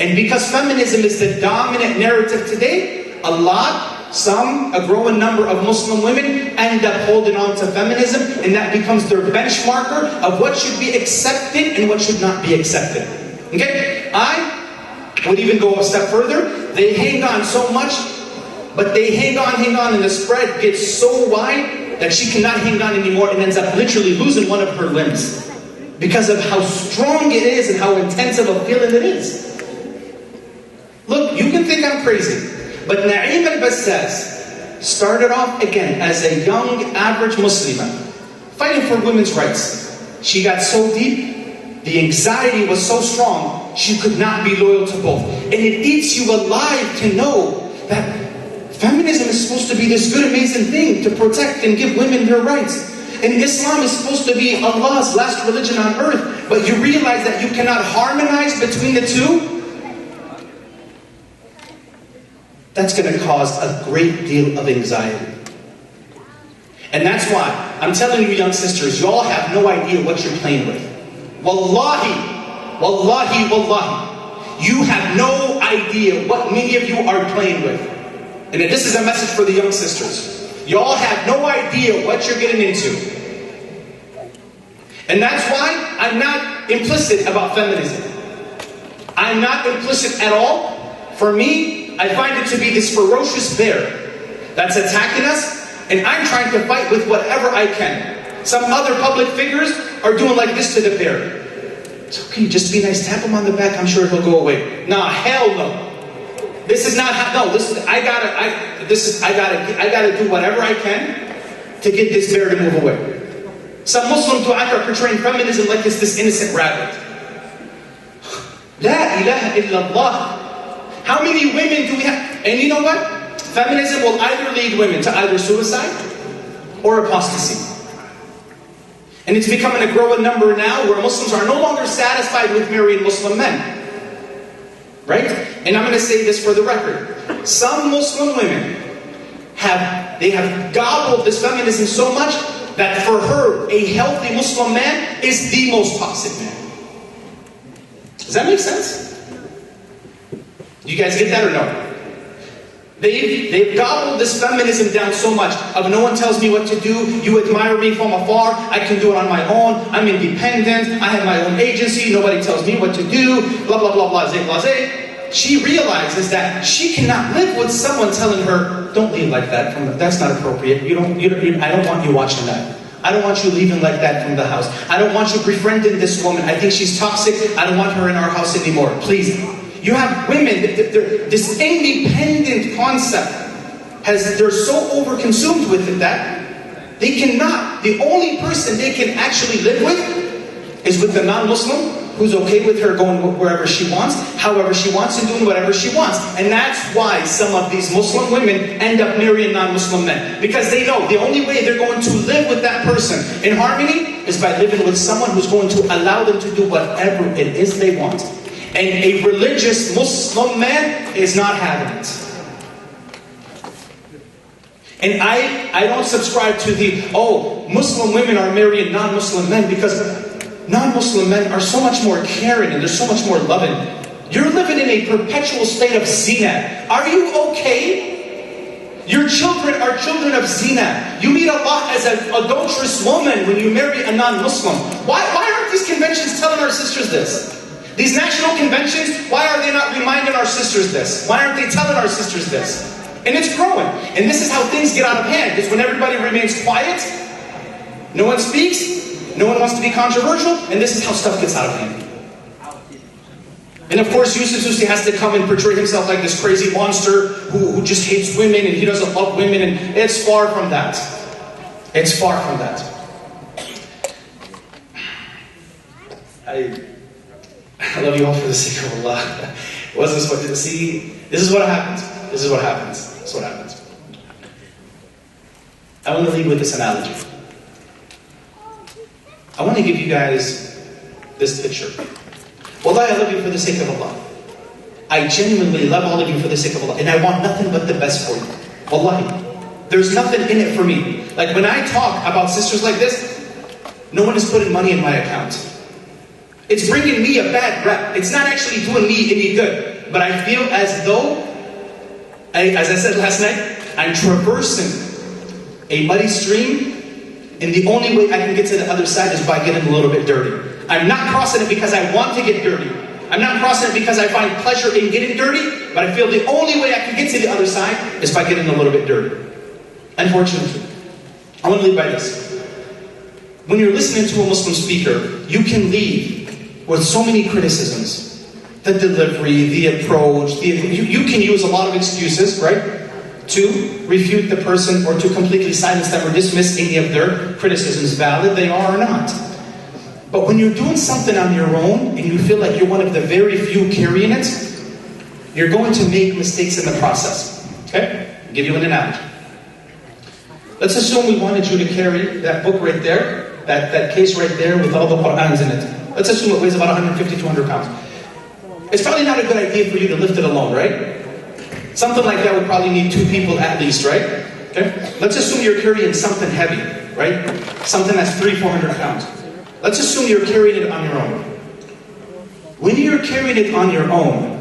And because feminism is the dominant narrative today, a growing number of Muslim women end up holding on to feminism, and that becomes their benchmarker of what should be accepted and what should not be accepted. Okay? I would even go a step further. They hang on so much, but they hang on, and the spread gets so wide that she cannot hang on anymore and ends up literally losing one of her limbs because of how strong it is and how intense of a feeling it is. Look, you can think I'm crazy, but Naeem al-Bassas started off again as a young, average Muslimah, fighting for women's rights. She got so deep, the anxiety was so strong, she could not be loyal to both. And it eats you alive to know that feminism is supposed to be this good, amazing thing to protect and give women their rights. And Islam is supposed to be Allah's last religion on earth. But you realize that you cannot harmonize between the two? That's going to cause a great deal of anxiety. And that's why I'm telling you, young sisters, you all have no idea what you're playing with. Wallahi, wallahi, wallahi. You have no idea what many of you are playing with. And this is a message for the young sisters. Y'all have no idea what you're getting into. And that's why I'm not implicit about feminism. I'm not implicit at all. For me, I find it to be this ferocious bear that's attacking us, and I'm trying to fight with whatever I can. Some other public figures are doing like this to the bear. It's okay, just be nice, tap him on the back, I'm sure he'll go away. Nah, hell no. This is not how, no, I gotta do whatever I can to get this bear to move away. Some Muslim du'at are portraying feminism like it's this innocent rabbit. La ilaha illallah. How many women do we have? And you know what? Feminism will either lead women to either suicide or apostasy. And it's becoming a growing number now where Muslims are no longer satisfied with marrying Muslim men. Right? And I'm going to say this for the record. Some Muslim women have gobbled this feminism so much that for her, a healthy Muslim man is the most toxic man. Does that make sense? You guys get that or no? They've gobbled this feminism down so much of no one tells me what to do, you admire me from afar, I can do it on my own, I'm independent, I have my own agency, nobody tells me what to do, blah blah blah blah, blase. She realizes that she cannot live with someone telling her, don't leave like that, that's not appropriate, I don't want you watching that. I don't want you leaving like that from the house. I don't want you befriending this woman, I think she's toxic, I don't want her in our house anymore, please. You have women, this independent concept, they're so over-consumed with it that they cannot, the only person they can actually live with is with the non-Muslim who's okay with her going wherever she wants, however she wants, and doing whatever she wants. And that's why some of these Muslim women end up marrying non-Muslim men. Because they know the only way they're going to live with that person in harmony is by living with someone who's going to allow them to do whatever it is they want. And a religious Muslim man is not having it. And I don't subscribe to the, Muslim women are marrying non-Muslim men because non-Muslim men are so much more caring and they're so much more loving. You're living in a perpetual state of zina. Are you okay? Your children are children of zina. You meet Allah as an adulterous woman when you marry a non-Muslim. Why aren't these conventions telling our sisters this? These national conventions, why are they not reminding our sisters this? Why aren't they telling our sisters this? And it's growing. And this is how things get out of hand. Is when everybody remains quiet, no one speaks, no one wants to be controversial, and this is how stuff gets out of hand. And of course, Sousi has to come and portray himself like this crazy monster who just hates women and he doesn't love women, and it's far from that. It's far from that. I love you all for the sake of Allah. It wasn't supposed to see. This is what happens. This is what happens. This is what happens. I want to leave with this analogy. I want to give you guys this picture. Wallahi, I love you for the sake of Allah. I genuinely love all of you for the sake of Allah. And I want nothing but the best for you. Wallahi. There's nothing in it for me. Like when I talk about sisters like this, no one is putting money in my account. It's bringing me a bad rep. It's not actually doing me any good. But I feel as though, as I said last night, I'm traversing a muddy stream, and the only way I can get to the other side is by getting a little bit dirty. I'm not crossing it because I want to get dirty. I'm not crossing it because I find pleasure in getting dirty, but I feel the only way I can get to the other side is by getting a little bit dirty. Unfortunately. I want to leave by this. When you're listening to a Muslim speaker, you can leave with so many criticisms. The delivery, the approach, you can use a lot of excuses, right? To refute the person or to completely silence them or dismiss any of their criticisms, valid they are or not. But when you're doing something on your own and you feel like you're one of the very few carrying it, you're going to make mistakes in the process. Okay? I'll give you an analogy. Let's assume we wanted you to carry that book right there, that case right there with all the Qur'ans in it. Let's assume it weighs about 150, 200 pounds. It's probably not a good idea for you to lift it alone, right? Something like that would probably need 2 people at least, right? Okay? Let's assume you're carrying something heavy, right? Something that's 300, 400 pounds. Let's assume you're carrying it on your own. When you're carrying it on your own,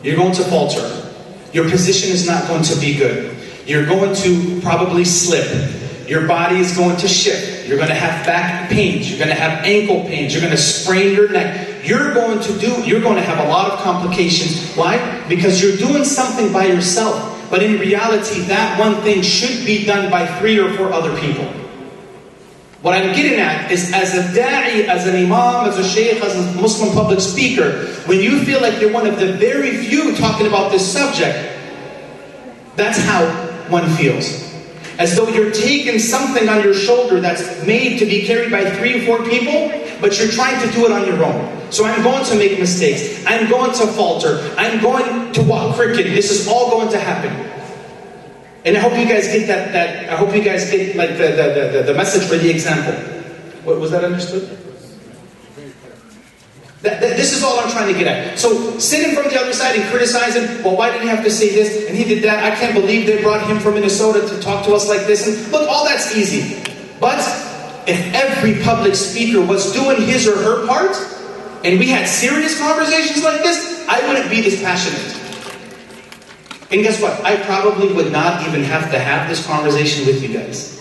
you're going to falter. Your position is not going to be good. You're going to probably slip. Your body is going to shift. You're going to have back pains. You're going to have ankle pains. You're going to sprain your neck. You're going to have a lot of complications. Why? Because you're doing something by yourself. But in reality, that one thing should be done by 3 or 4 other people. What I'm getting at is, as a da'i, as an imam, as a sheikh, as a Muslim public speaker, when you feel like you're one of the very few talking about this subject, that's how one feels. As though you're taking something on your shoulder that's made to be carried by 3 or 4 people, but you're trying to do it on your own. So I'm going to make mistakes. I'm going to falter. I'm going to walk crooked. This is all going to happen. And I hope you guys get I hope you guys get like the message for the example. What was that understood? This is all I'm trying to get at. So sitting from the other side and criticizing, well, why did he have to say this? And he did that. I can't believe they brought him from Minnesota to talk to us like this. And look, all that's easy. But if every public speaker was doing his or her part, and we had serious conversations like this, I wouldn't be this passionate. And guess what? I probably would not even have to have this conversation with you guys.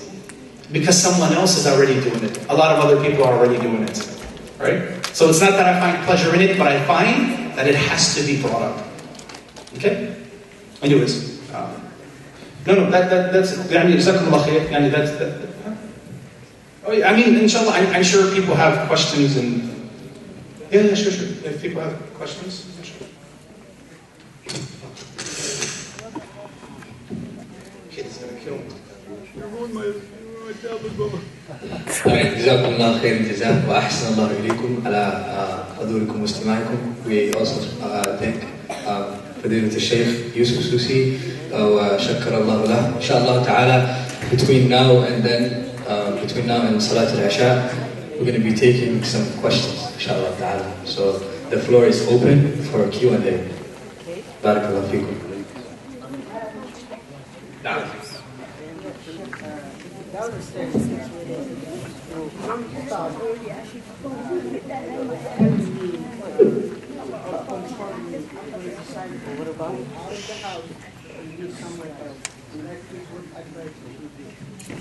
Because someone else is already doing it. A lot of other people are already doing it. Right? So it's not that I find pleasure in it, but I find that it has to be brought up. Okay? Anyways. That's... I mean, inshallah, I'm sure people have questions and... Yeah, sure. If people have questions, sure. Kid's gonna kill me. جزاكم الله خير الجزاء وأحسن الله إليكم على حضوركم واستماعكم. We also thank فضيلة الشيخ يوسف سوسي وشكر الله له. إن شاء الله تعالى between now and Salat al-Isha, we're going to be taking some questions, inshallah ta'ala. So the floor is open for Q&A. Barakallahu feekum.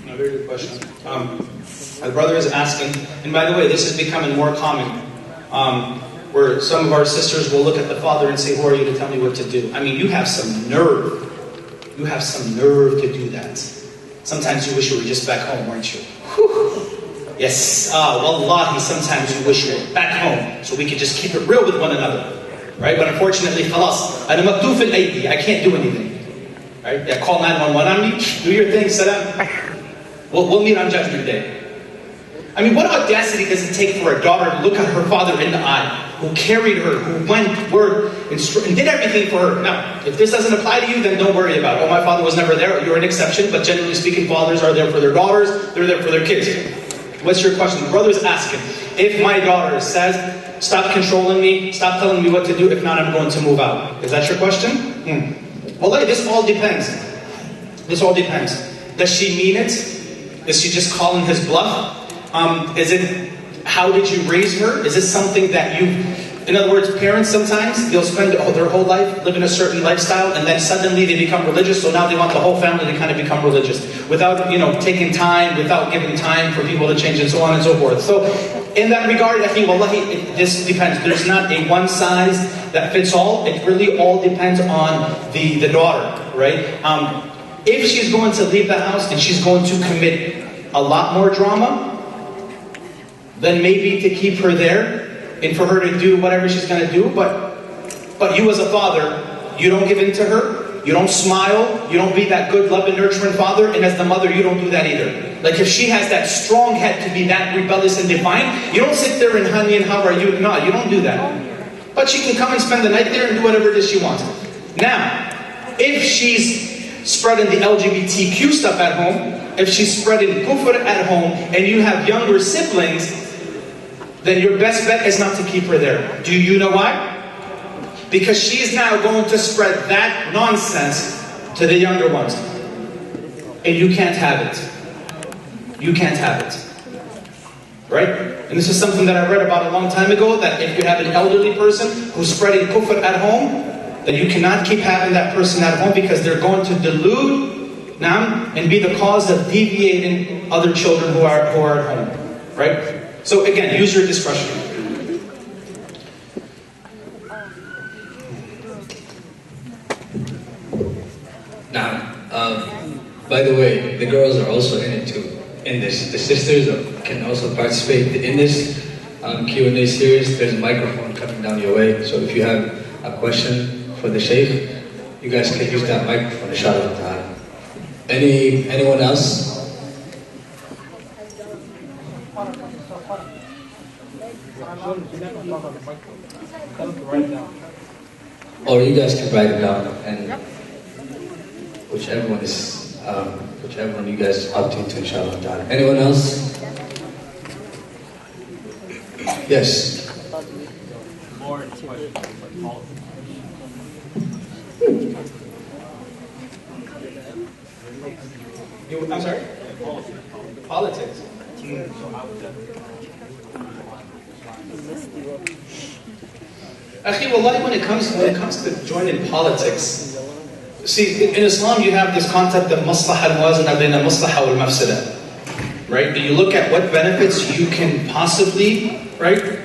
A very good question. My brother is asking, and by the way, this is becoming more common, where some of our sisters will look at the father and say, who are you to tell me what to do? I mean, you have some nerve. You have some nerve to do that. Sometimes you wish you were just back home, weren't you? Whew. Yes, wallahi, sometimes you wish you were back home, so we could just keep it real with one another. Right? But unfortunately, khalas, أنا مكتوف الأيدي, I can't do anything. Right? Yeah, call 911 on me, do your thing, salam. We'll meet on Judgment Day. I mean, what audacity does it take for a daughter to look at her father in the eye, who carried her, who went, worked, and did everything for her? Now, if this doesn't apply to you, then don't worry about it. Oh, my father was never there. You're an exception, but generally speaking, fathers are there for their daughters, they're there for their kids. What's your question? The brother's asking, if my daughter says, stop controlling me, stop telling me what to do, if not, I'm going to move out. Is that your question? Well, this all depends. This all depends. Does she mean it? Is she just calling his bluff? Is it how did you raise her? Is this something that in other words, parents sometimes, they'll spend their whole life living a certain lifestyle and then suddenly they become religious, so now they want the whole family to kind of become religious without, taking time, without giving time for people to change and so on and so forth. So in that regard, I think, wallahi, this depends. There's not a one size that fits all. It really all depends on the daughter, right? If she's going to leave the house and she's going to commit a lot more drama, then maybe to keep her there and for her to do whatever she's going to do. But you as a father, you don't give in to her, you don't smile, you don't be that good, loving, nurturing father, and as the mother, you don't do that either. Like if she has that strong head to be that rebellious and defiant, you don't sit there and honey and how are you? No, you don't do that. But she can come and spend the night there and do whatever it is she wants. Now, if she's spreading the LGBTQ stuff at home, if she's spreading kufr at home, and you have younger siblings, then your best bet is not to keep her there. Do you know why? Because she's now going to spread that nonsense to the younger ones. And you can't have it. You can't have it. Right? And this is something that I read about a long time ago, that if you have an elderly person who's spreading kufr at home, then you cannot keep having that person at home because they're going to delude and be the cause of deviating other children who are at home. Right? So again, use your discretion. Now, by the way, the girls are also in it too. In this, the sisters can also participate in this Q&A series. There's a microphone coming down your way, so if you have a question for the Sheikh, you guys can use that microphone, inshallah. Anyone else? Or you guys can write it down, and whichever one you guys opt into, inshallah. Anyone else? Yes. I'm sorry? Politics. Akhi, wallahi, when it comes to joining politics, see, in Islam you have this concept of maslaha al-muwazana bayna maslaha wal-mafsada. Right? You look at what benefits you can possibly, right,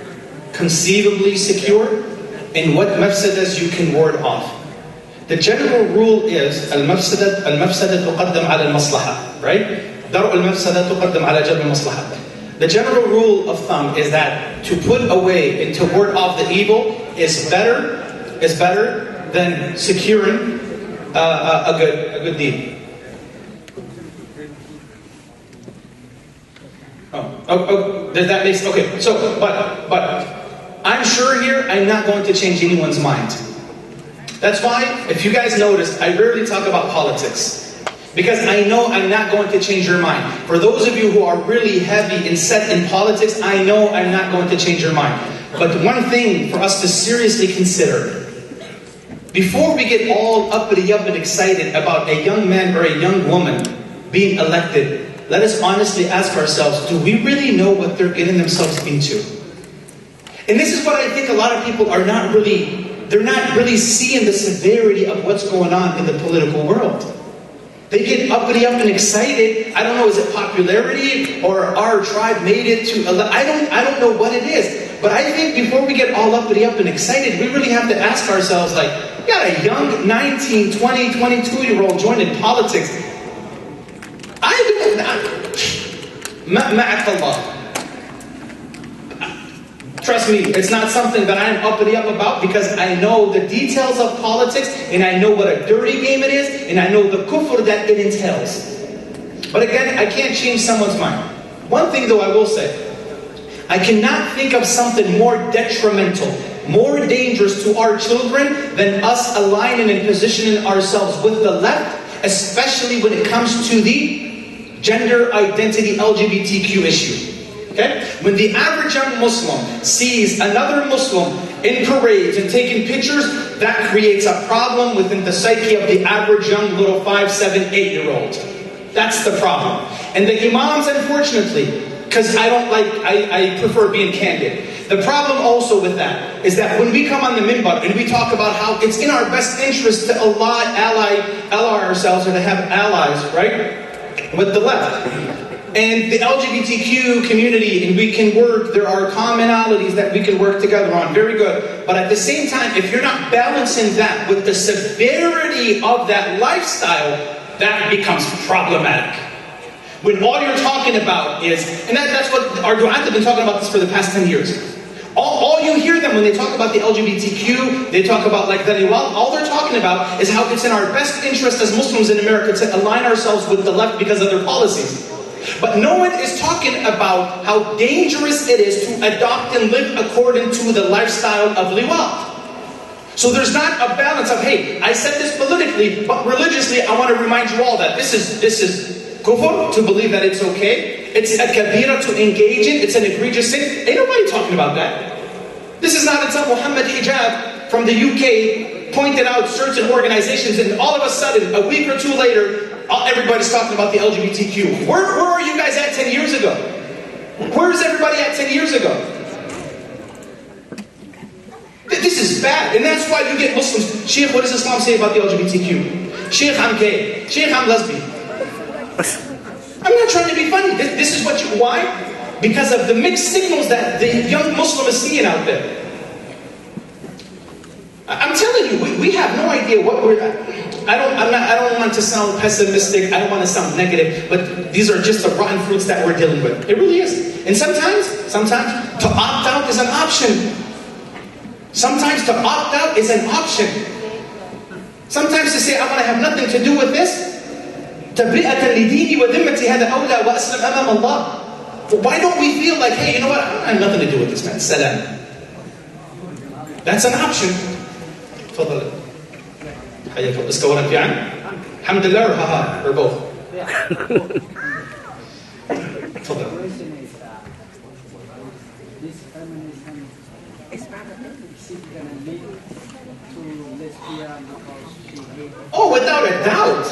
conceivably secure, and what mafsadas you can ward off. The general rule is al-mafsada tuqaddam ala al-maslaha, right? Dar' al-mafsada tuqaddam ala jalb al-maslaha. The general rule of thumb is that to put away and to ward off the evil is better than securing a good deed. Does that make sense? Okay, so, but I'm sure here I'm not going to change anyone's mind. That's why, if you guys noticed, I rarely talk about politics. Because I know I'm not going to change your mind. For those of you who are really heavy and set in politics, I know I'm not going to change your mind. But one thing for us to seriously consider, before we get all uppity up and excited about a young man or a young woman being elected, let us honestly ask ourselves, do we really know what they're getting themselves into? And this is what I think a lot of people are not really seeing the severity of what's going on in the political world. They get uppity up and excited. I don't know, is it popularity or our tribe made it to, I don't know what it is. But I think before we get all uppity up and excited, we really have to ask ourselves, like, you got a young 19, 20, 22-year-old joining politics. Trust me, it's not something that I'm uppity up about, because I know the details of politics, and I know what a dirty game it is, and I know the kufr that it entails. But again, I can't change someone's mind. One thing though I will say, I cannot think of something more detrimental, more dangerous to our children than us aligning and positioning ourselves with the left, especially when it comes to the gender identity LGBTQ issue. Okay? When the average young Muslim sees another Muslim in parades and taking pictures, that creates a problem within the psyche of the average young little 5, 7, 8-year-old. That's the problem. And the imams, unfortunately, because I prefer being candid. The problem also with that is that when we come on the minbar and we talk about how it's in our best interest to ally ourselves, or to have allies, right, with the left and the LGBTQ community, and we can work, there are commonalities that we can work together on, very good. But at the same time, if you're not balancing that with the severity of that lifestyle, that becomes problematic. When all you're talking about is, and that's what our du'at have been talking about this for the past 10 years. All you hear them when they talk about the LGBTQ, they talk about like the liwat, all they're talking about is how it's in our best interest as Muslims in America to align ourselves with the left because of their policies. But no one is talking about how dangerous it is to adopt and live according to the lifestyle of liwat. So there's not a balance of, hey, I said this politically, but religiously I want to remind you all that this is kufr, to believe that it's okay. It's a kabira to engage in. It's an egregious sin. Ain't nobody talking about that. This is not until Muhammad Hijab from the UK pointed out certain organizations, and all of a sudden, a week or two later, everybody's talking about the LGBTQ. Where are you guys at 10 years ago? Where's everybody at 10 years ago? This is bad, and that's why you get Muslims. Sheikh, what does Islam say about the LGBTQ? Sheikh, I'm gay. Sheikh, I'm lesbian. I'm not trying to be funny. This is what you... Why? Because of the mixed signals that the young Muslim is seeing out there. I'm telling you, we have no idea what we're... I don't want to sound pessimistic. I don't want to sound negative. But these are just the rotten fruits that we're dealing with. It really is. And sometimes to opt out is an option. Sometimes to opt out is an option. Sometimes to say, I want to have nothing to do with this. تبرئة لديني وذمتي هذا أولى وأسلم أمام الله. Why don't we feel like, hey, you know what? I have nothing to do with this man. Salam. That's an option. تفضل. حياك الله. اسكوا وراك يعني. الحمد لله or haha or both. تفضل. This feminism is going to lead to lesbian because she hates. Oh, without a doubt.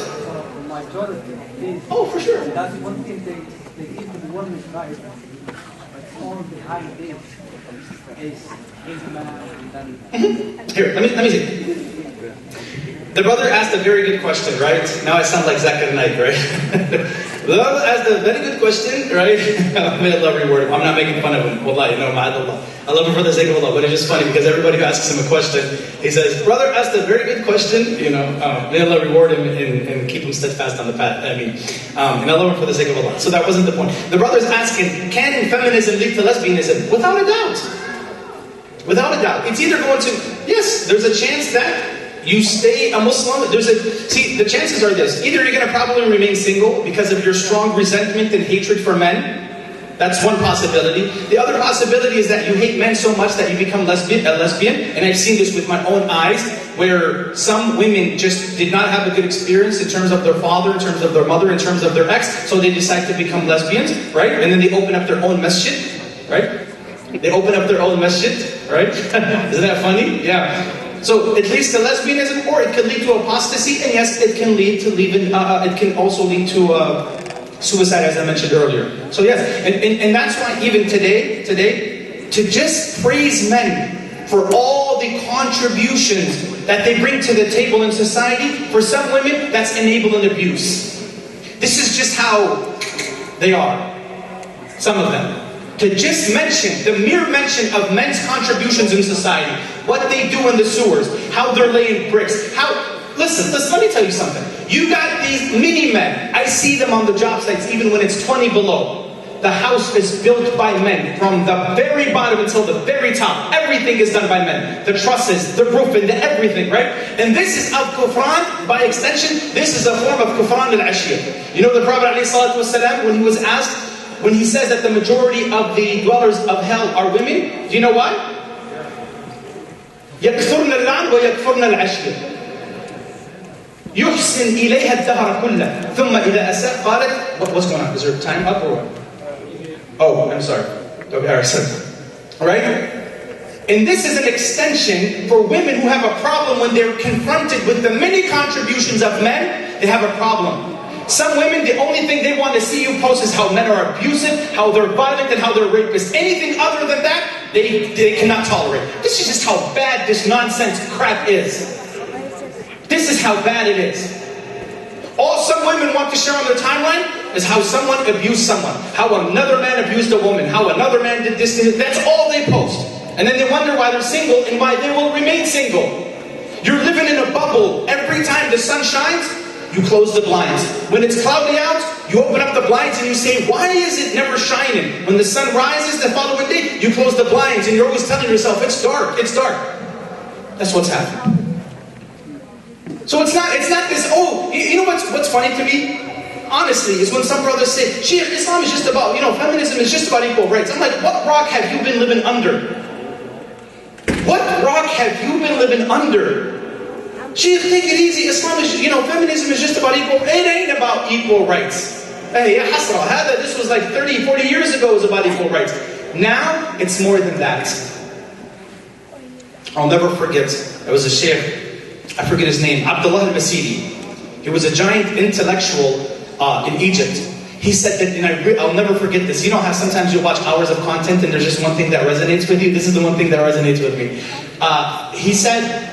Majority of this. Oh, for sure. That's one thing they give the woman's right. But all behind this is Islam and Here, let me see. The brother asked a very good question, right? Now I sound like Zakir Naik, right? The brother asked a very good question, right? May Allah reward him. I'm not making fun of him. Wallahi, no, ma'adallah. I love him for the sake of Allah, but it's just funny because everybody who asks him a question, he says, brother asked a very good question, you know, may Allah reward him and keep him steadfast on the path. And I love him for the sake of Allah. So that wasn't the point. The brother's asking, can feminism lead to lesbianism? Without a doubt. Without a doubt. It's either going to, yes, there's a chance that you stay a Muslim. See, the chances are this. Either you're going to probably remain single because of your strong resentment and hatred for men. That's one possibility. The other possibility is that you hate men so much that you become a lesbian. And I've seen this with my own eyes, where some women just did not have a good experience in terms of their father, in terms of their mother, in terms of their ex, so they decide to become lesbians, right? And then they open up their own masjid, right? They open up their own masjid, right? Isn't that funny? Yeah. So it leads to lesbianism, or it can lead to apostasy, and yes, it can lead to it can also lead to suicide, as I mentioned earlier. So yes, and that's why even today, to just praise men for all the contributions that they bring to the table in society, for some women, that's enabling abuse. This is just how they are. Some of them. To just mention, the mere mention of men's contributions in society, what they do in the sewers, how they're laying bricks, listen, let me tell you something. You got these mini men, I see them on the job sites even when it's 20 below. The house is built by men, from the very bottom until the very top. Everything is done by men. The trusses, the roofing, the everything, right? And this is of kufran, by extension, this is a form of kufran al-ashiyah. You know the Prophet ﷺ, when he was asked, when he says that the majority of the dwellers of hell are women, do you know why? يَكْثُرْنَ اللَّعْنَ وَيَكْفُرْنَ الْعَشْيَةِ يُحْسِنْ إِلَيْهَا الدَّهْرَ كُلَّهُ ثُمَّ إِذَا أَسَاءَ قَالَتْ What's going on? Is there time up or what? Oh, I'm sorry. Okay, alright, sorry. Alright? And this is an extension for women who have a problem when they're confronted with the many contributions of men. They have a problem. Some women, the only thing they want to see you post is how men are abusive, how they're violent, and how they're rapists. Anything other than that, they cannot tolerate. This is just how bad this nonsense crap is. This is how bad it is. All some women want to share on their timeline is how someone abused someone, how another man abused a woman, how another man did this. That's all they post. And then they wonder why they're single and why they will remain single. You're living in a bubble. Every time the sun shines, you close the blinds. When it's cloudy out, you open up the blinds and you say, why is it never shining? When the sun rises the following day, you close the blinds and you're always telling yourself, it's dark, it's dark. That's what's happening. So it's not this, oh, you know what's funny to me? Honestly, is when some brothers say, Sheikh, Islam is just about, feminism is just about equal rights. I'm like, what rock have you been living under? What rock have you been living under? Sheikh, take it easy. Islam is, feminism is just about equal. It ain't about equal rights. Hey, ya hasra, this was like 30, 40 years ago, it was about equal rights. Now, it's more than that. I'll never forget, there was a Sheikh, I forget his name, Abdullah al-Masidi. He was a giant intellectual in Egypt. He said that, and I'll never forget this. You know how sometimes you watch hours of content and there's just one thing that resonates with you? This is the one thing that resonates with me. He said,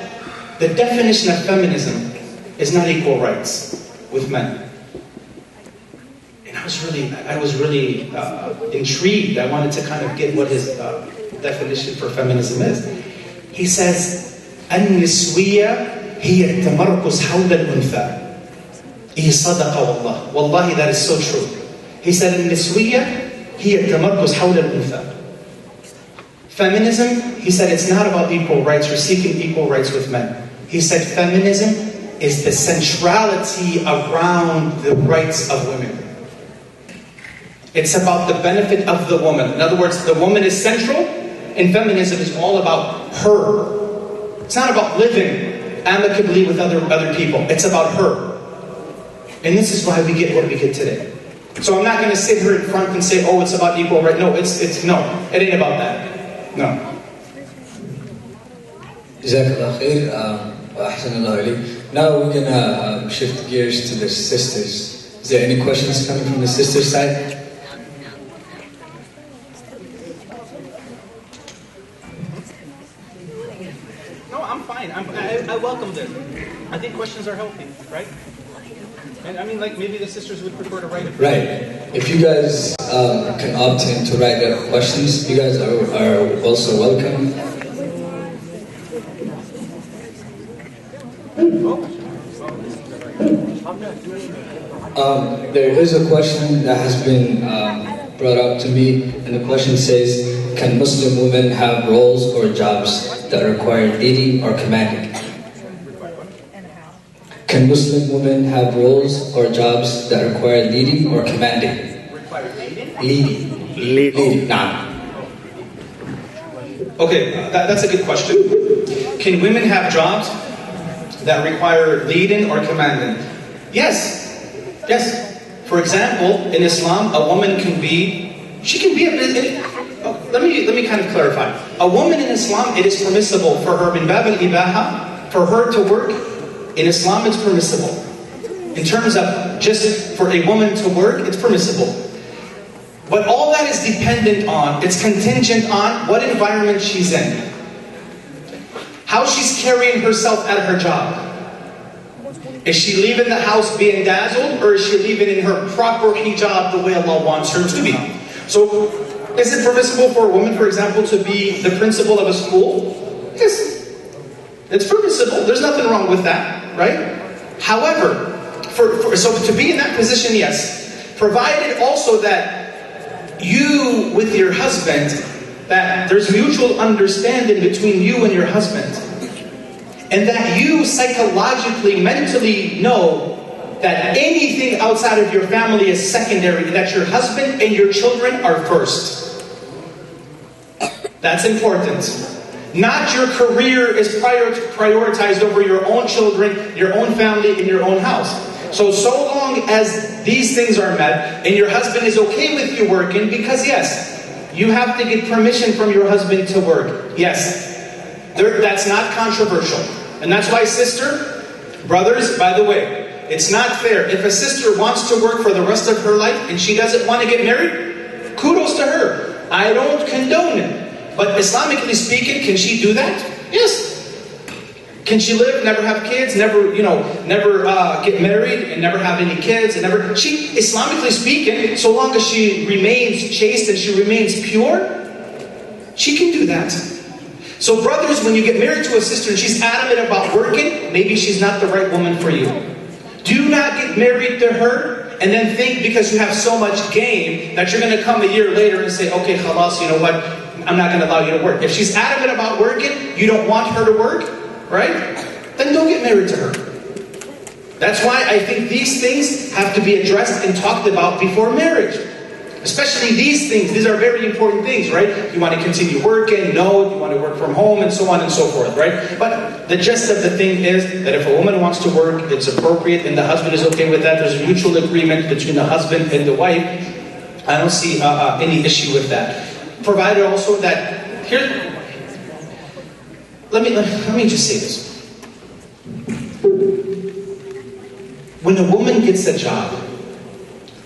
the definition of feminism is not equal rights with men. And I was really intrigued. I wanted to kind of get what his definition for feminism is. He says, النسوية هي التمركز حول الأنثى. هي صدقة والله. Wallahi, that is so true. He said, النسوية هي التمركز حول الأنثى. Feminism, he said, it's not about equal rights or seeking equal rights with men. He said, feminism is the centrality around the rights of women. It's about the benefit of the woman. In other words, the woman is central, and feminism is all about her. It's not about living amicably with other people. It's about her. And this is why we get what we get today. So I'm not going to sit here in front and say, oh, it's about equal rights. No, no, it ain't about that. No. Jazakallah khair, wa ahsanallahu ilayk. Now we're going to shift gears to the sisters. Is there any questions coming from the sister side? No, I'm fine. I welcome this. I think questions are healthy, right? And I mean, like, maybe the sisters would prefer to write it. Right. If you guys can opt in to write down questions, you guys are also welcome. There is a question that has been brought up to me, and the question says, can Muslim women have roles or jobs that require leading or commanding? Can Muslim women have roles or jobs that require leading or commanding? Leading. Nah. Okay, that's a good question. Can women have jobs that require leading or commanding? Yes. Yes. For example, in Islam, a woman can be, let me kind of clarify. A woman in Islam, it is permissible for her, min bab al-ibaha, for her to work. In Islam, it's permissible. In terms of just for a woman to work, it's permissible. But all that is dependent on, it's contingent on what environment she's in. How she's carrying herself at her job. Is she leaving the house being dazzled, or is she leaving in her proper hijab the way Allah wants her to be? So, is it permissible for a woman, for example, to be the principal of a school? Yes. It's permissible. There's nothing wrong with that, right? However, so to be in that position, yes. Provided also that you, with your husband, that there's mutual understanding between you and your husband. And that you psychologically, mentally know that anything outside of your family is secondary, that your husband and your children are first. That's important. Not your career is prioritized over your own children, your own family, and your own house. So long as these things are met, and your husband is okay with you working, because yes, you have to get permission from your husband to work. Yes, that's not controversial. And that's why, brothers, by the way, It's not fair. If a sister wants to work for the rest of her life and she doesn't want to get married, kudos to her. I don't condone it. But Islamically speaking, can she do that? Yes. Can she live, never have kids, never get married, and never have any kids, and never? She, Islamically speaking, so long as she remains chaste and she remains pure, she can do that. So brothers, when you get married to a sister and she's adamant about working, maybe she's not the right woman for you. Do not get married to her and then think because you have so much game that you're going to come a year later and say, okay, khalas, you know what, I'm not going to allow you to work. If she's adamant about working, you don't want her to work, right? Then don't get married to her. That's why I think these things have to be addressed and talked about before marriage. Especially these things. These are very important things, right? You want to continue working, no, you want to work from home, and so on and so forth, right? But the gist of the thing is that if a woman wants to work, it's appropriate, and the husband is okay with that. There's a mutual agreement between the husband and the wife. I don't see any issue with that. Provided also that, here, let me just say this. When a woman gets a job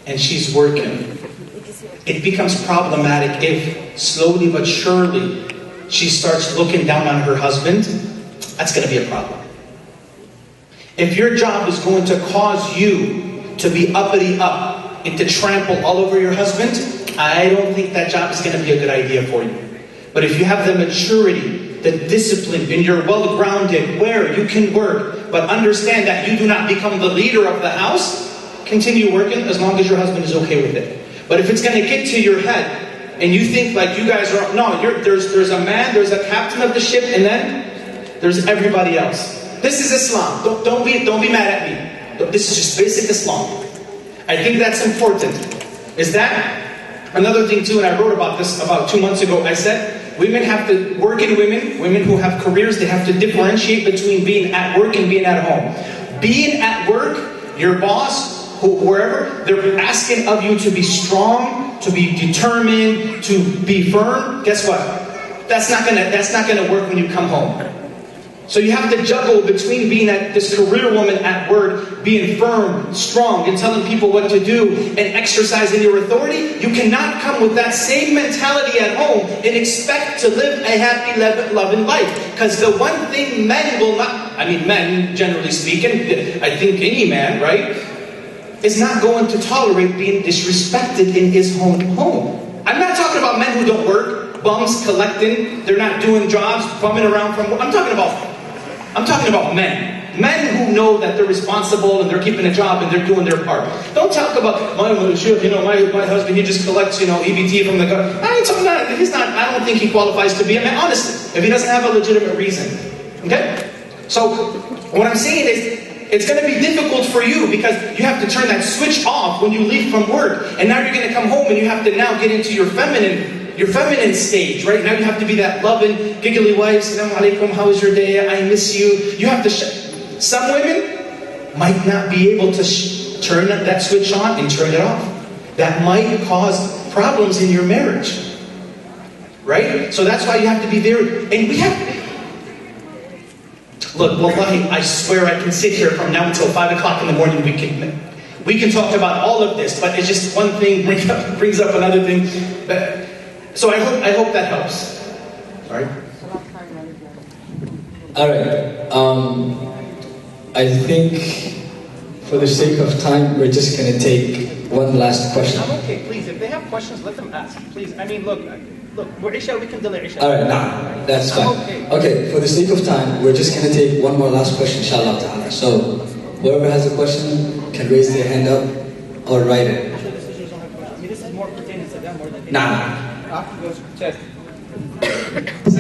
and she's working, it becomes problematic if slowly but surely she starts looking down on her husband. That's going to be a problem. If your job is going to cause you to be uppity up and to trample all over your husband, I don't think that job is going to be a good idea for you. But if you have the maturity, the discipline, and you're well-grounded where you can work, but understand that you do not become the leader of the house, continue working as long as your husband is okay with it. But if it's going to get to your head, and you think like you guys are, no, there's a man, there's a captain of the ship, and then there's everybody else. This is Islam. Don't be mad at me. This is just basic Islam. I think that's important. Is that another thing too? And I wrote about this about 2 months ago. I said women have to, working women who have careers, they have to differentiate between being at work and being at home. Being at work, your boss, wherever, they're asking of you to be strong, to be determined, to be firm. Guess what? That's not gonna work when you come home. So you have to juggle between being this career woman at work, being firm, strong, and telling people what to do, and exercising your authority. You cannot come with that same mentality at home and expect to live a happy, loving life. Because the one thing men will not, men generally speaking, I think any man, right, is not going to tolerate being disrespected in his home. I'm not talking about men who don't work, bums collecting, they're not doing jobs, bumming around from work. I'm talking about men. Men who know that they're responsible and they're keeping a job and they're doing their part. Don't talk about my husband, he just collects, EBT from the government. I don't think he qualifies to be a man, honestly, if he doesn't have a legitimate reason. Okay? So, what I'm saying is, it's going to be difficult for you because you have to turn that switch off when you leave from work. And now you're going to come home and you have to now get into your feminine stage, right? Now you have to be that loving, giggly wife. Assalamu alaikum, how was your day? I miss you. You have to some women might not be able to turn that switch on and turn it off. That might cause problems in your marriage, right? So that's why you have to be very, and we have, look, wallahi, I swear I can sit here from now until 5 o'clock in the morning. We can talk about all of this, but it's just one thing brings up another thing. But, so I hope that helps. All right. All right. I think for the sake of time, we're just going to take one last question. I'm okay. Please, if they have questions, let them ask. Please. Look, we're Isha, we can delay Isha. All right, that's fine. Okay, for the sake of time, we're just going to take one more last question, inshallah ta'ala. So, whoever has a question can raise their hand up or write it. I'm sure the sisters don't have questions. This is more pertaining to them more than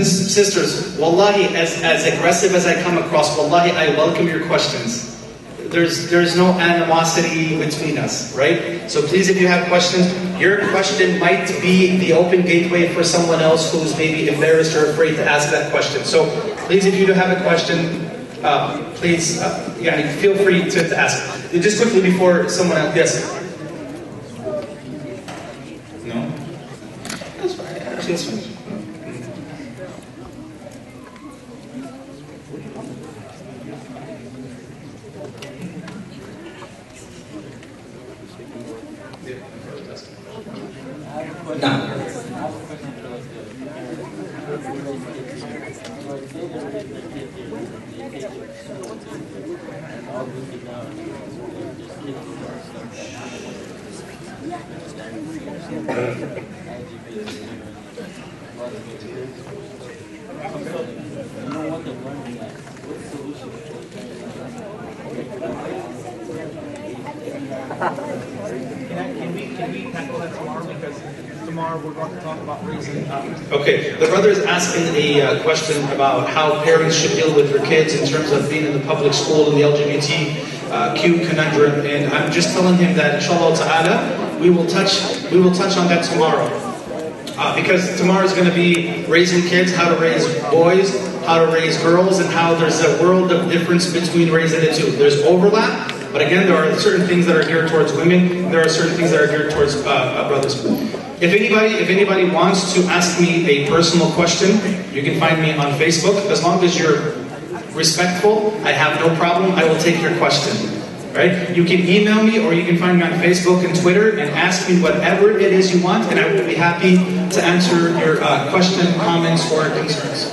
Sisters, wallahi, as aggressive as I come across, wallahi, I welcome your questions. There's no animosity between us, right? So please, if you have questions, your question might be the open gateway for someone else who's maybe embarrassed or afraid to ask that question. So please, if you do have a question, please, feel free to ask. Just quickly before someone else, yes? No? That's fine, actually that's fine. Can we tackle that tomorrow? Because tomorrow we're going to talk about raising. Okay, the brother is asking a question about how parents should deal with their kids in terms of being in the public school and the LGBTQ conundrum, and I'm just telling him that inshallah ta'ala we will touch on that tomorrow. Because tomorrow is going to be raising kids, how to raise boys, how to raise girls, and how there's a world of difference between raising the two. There's overlap, but again, there are certain things that are geared towards women, and there are certain things that are geared towards brothers. If anybody wants to ask me a personal question, you can find me on Facebook. As long as you're respectful, I have no problem. I will take your question. Right? You can email me, or you can find me on Facebook and Twitter and ask me whatever it is you want, and I will be happy to answer your question, comments, or concerns.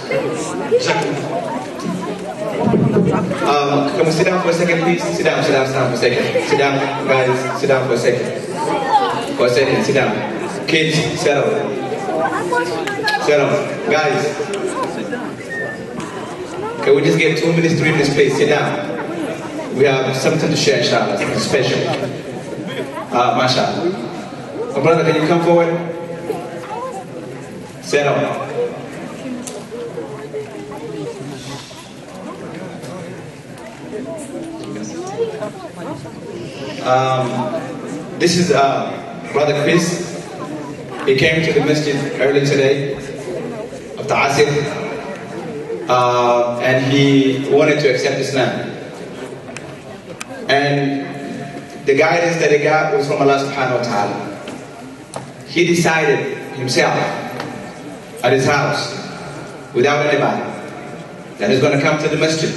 Can we sit down for a second, please? Sit down for a second. Sit down, guys. Sit down for a second. For a second, sit down. Kids, settle. Settle. Guys. Can we just get 2 minutes, 3 minutes, please? Sit down. We have something to share, inshallah, something special. MashaAllah. My brother, can you come forward? Settle. This is Brother Chris. He came to the masjid early today of the Asr, and he wanted to accept Islam. And the guidance that he got was from Allah subhanahu wa ta'ala. He decided himself at his house, without anybody, that he's going to come to the masjid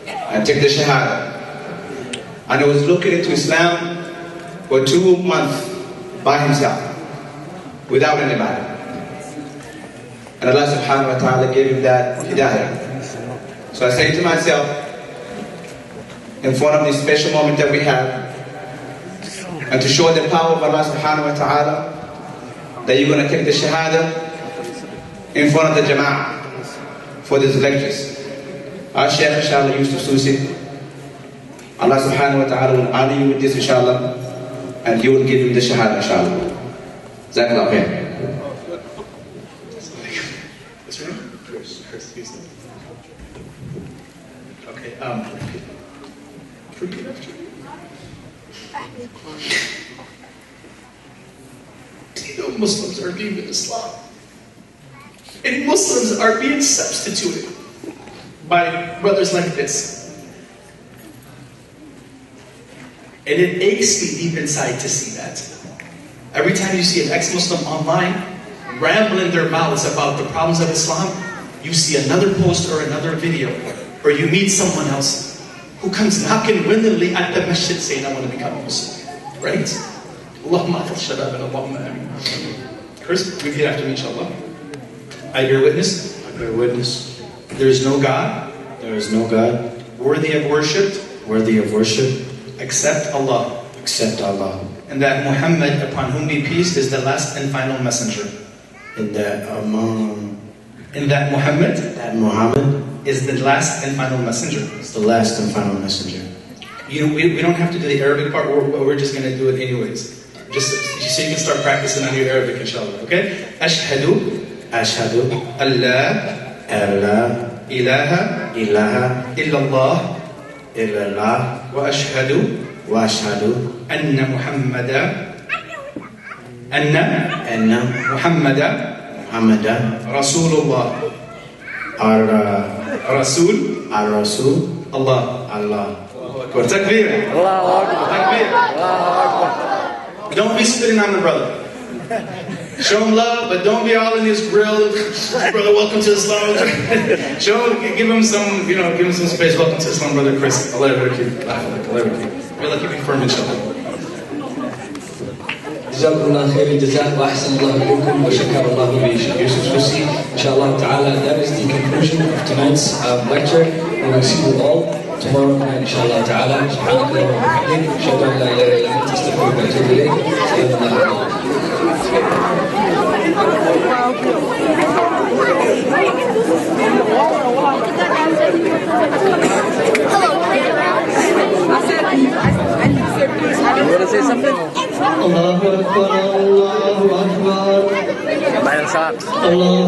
and take the shahada. And he was looking into Islam for 2 months by himself, without anybody. And Allah subhanahu wa ta'ala gave him that hidayah. So I say to myself, in front of this special moment that we have, and to show the power of Allah subhanahu wa ta'ala, that you're going to take the shahada in front of the jama'ah for these lectures. Our Sheikh, inshallah, Yousef Sousi, Allah subhanahu wa ta'ala will honor you with this, inshallah, and He will give you the shahada, inshallah. Jazakallah khair. What's your name? Chris Houston. Okay, repeat after me. You know, Muslims are leaving Islam, and Muslims are being substituted by brothers like this. And it aches me deep inside to see that. Every time you see an ex-Muslim online rambling their mouths about the problems of Islam, you see another post or another video, or you meet someone else who comes knocking willingly at the masjid saying, I want to become a Muslim. Right? Allahumma afal shabab and Allahumma ameen. Chris, repeat after me, inshallah. I bear witness. I bear witness. There is no God. There is no God Worthy of worship. worthy of worship Except Allah. except Allah. And that Muhammad, upon whom be peace, is the last and final messenger. And that And that Muhammad Muhammad is the last and final messenger. is the last and final messenger. You know, we don't have to do the Arabic part, we're just going to do it anyways. Just so you can start practicing on your Arabic, inshallah. Okay? Ashhadu Ashhadu Allah alla ilaha ilaha illallah illallah wa ashhadu wa ashhadu anna Muhammadan anna Muhammadan Rasulullah. Rasul ar-Rasul Allah. Allah. Takbir. Takbir. Don't be spitting on the brother. Show him love, but don't be all in his grill. Brother, welcome to Islam. Give him some, give him some space. Welcome to Islam, brother Chris. Allah keep you firm, inshallah. جزاكم الله خير الجزاء وأحسن الله إليكم وشكر الله لي Yousef Sousi. Inshallah ta'ala, that is the conclusion of tonight's lecture. We will see you all tomorrow night inshallah ta'ala. سبحانك اللهم وبحمدك أشهد أن لا إله إلا أنت أستغفرك وأتوب إليك. السلام You want to say something? Allahu Akbar, Allahu Akbar. By the socks. Allah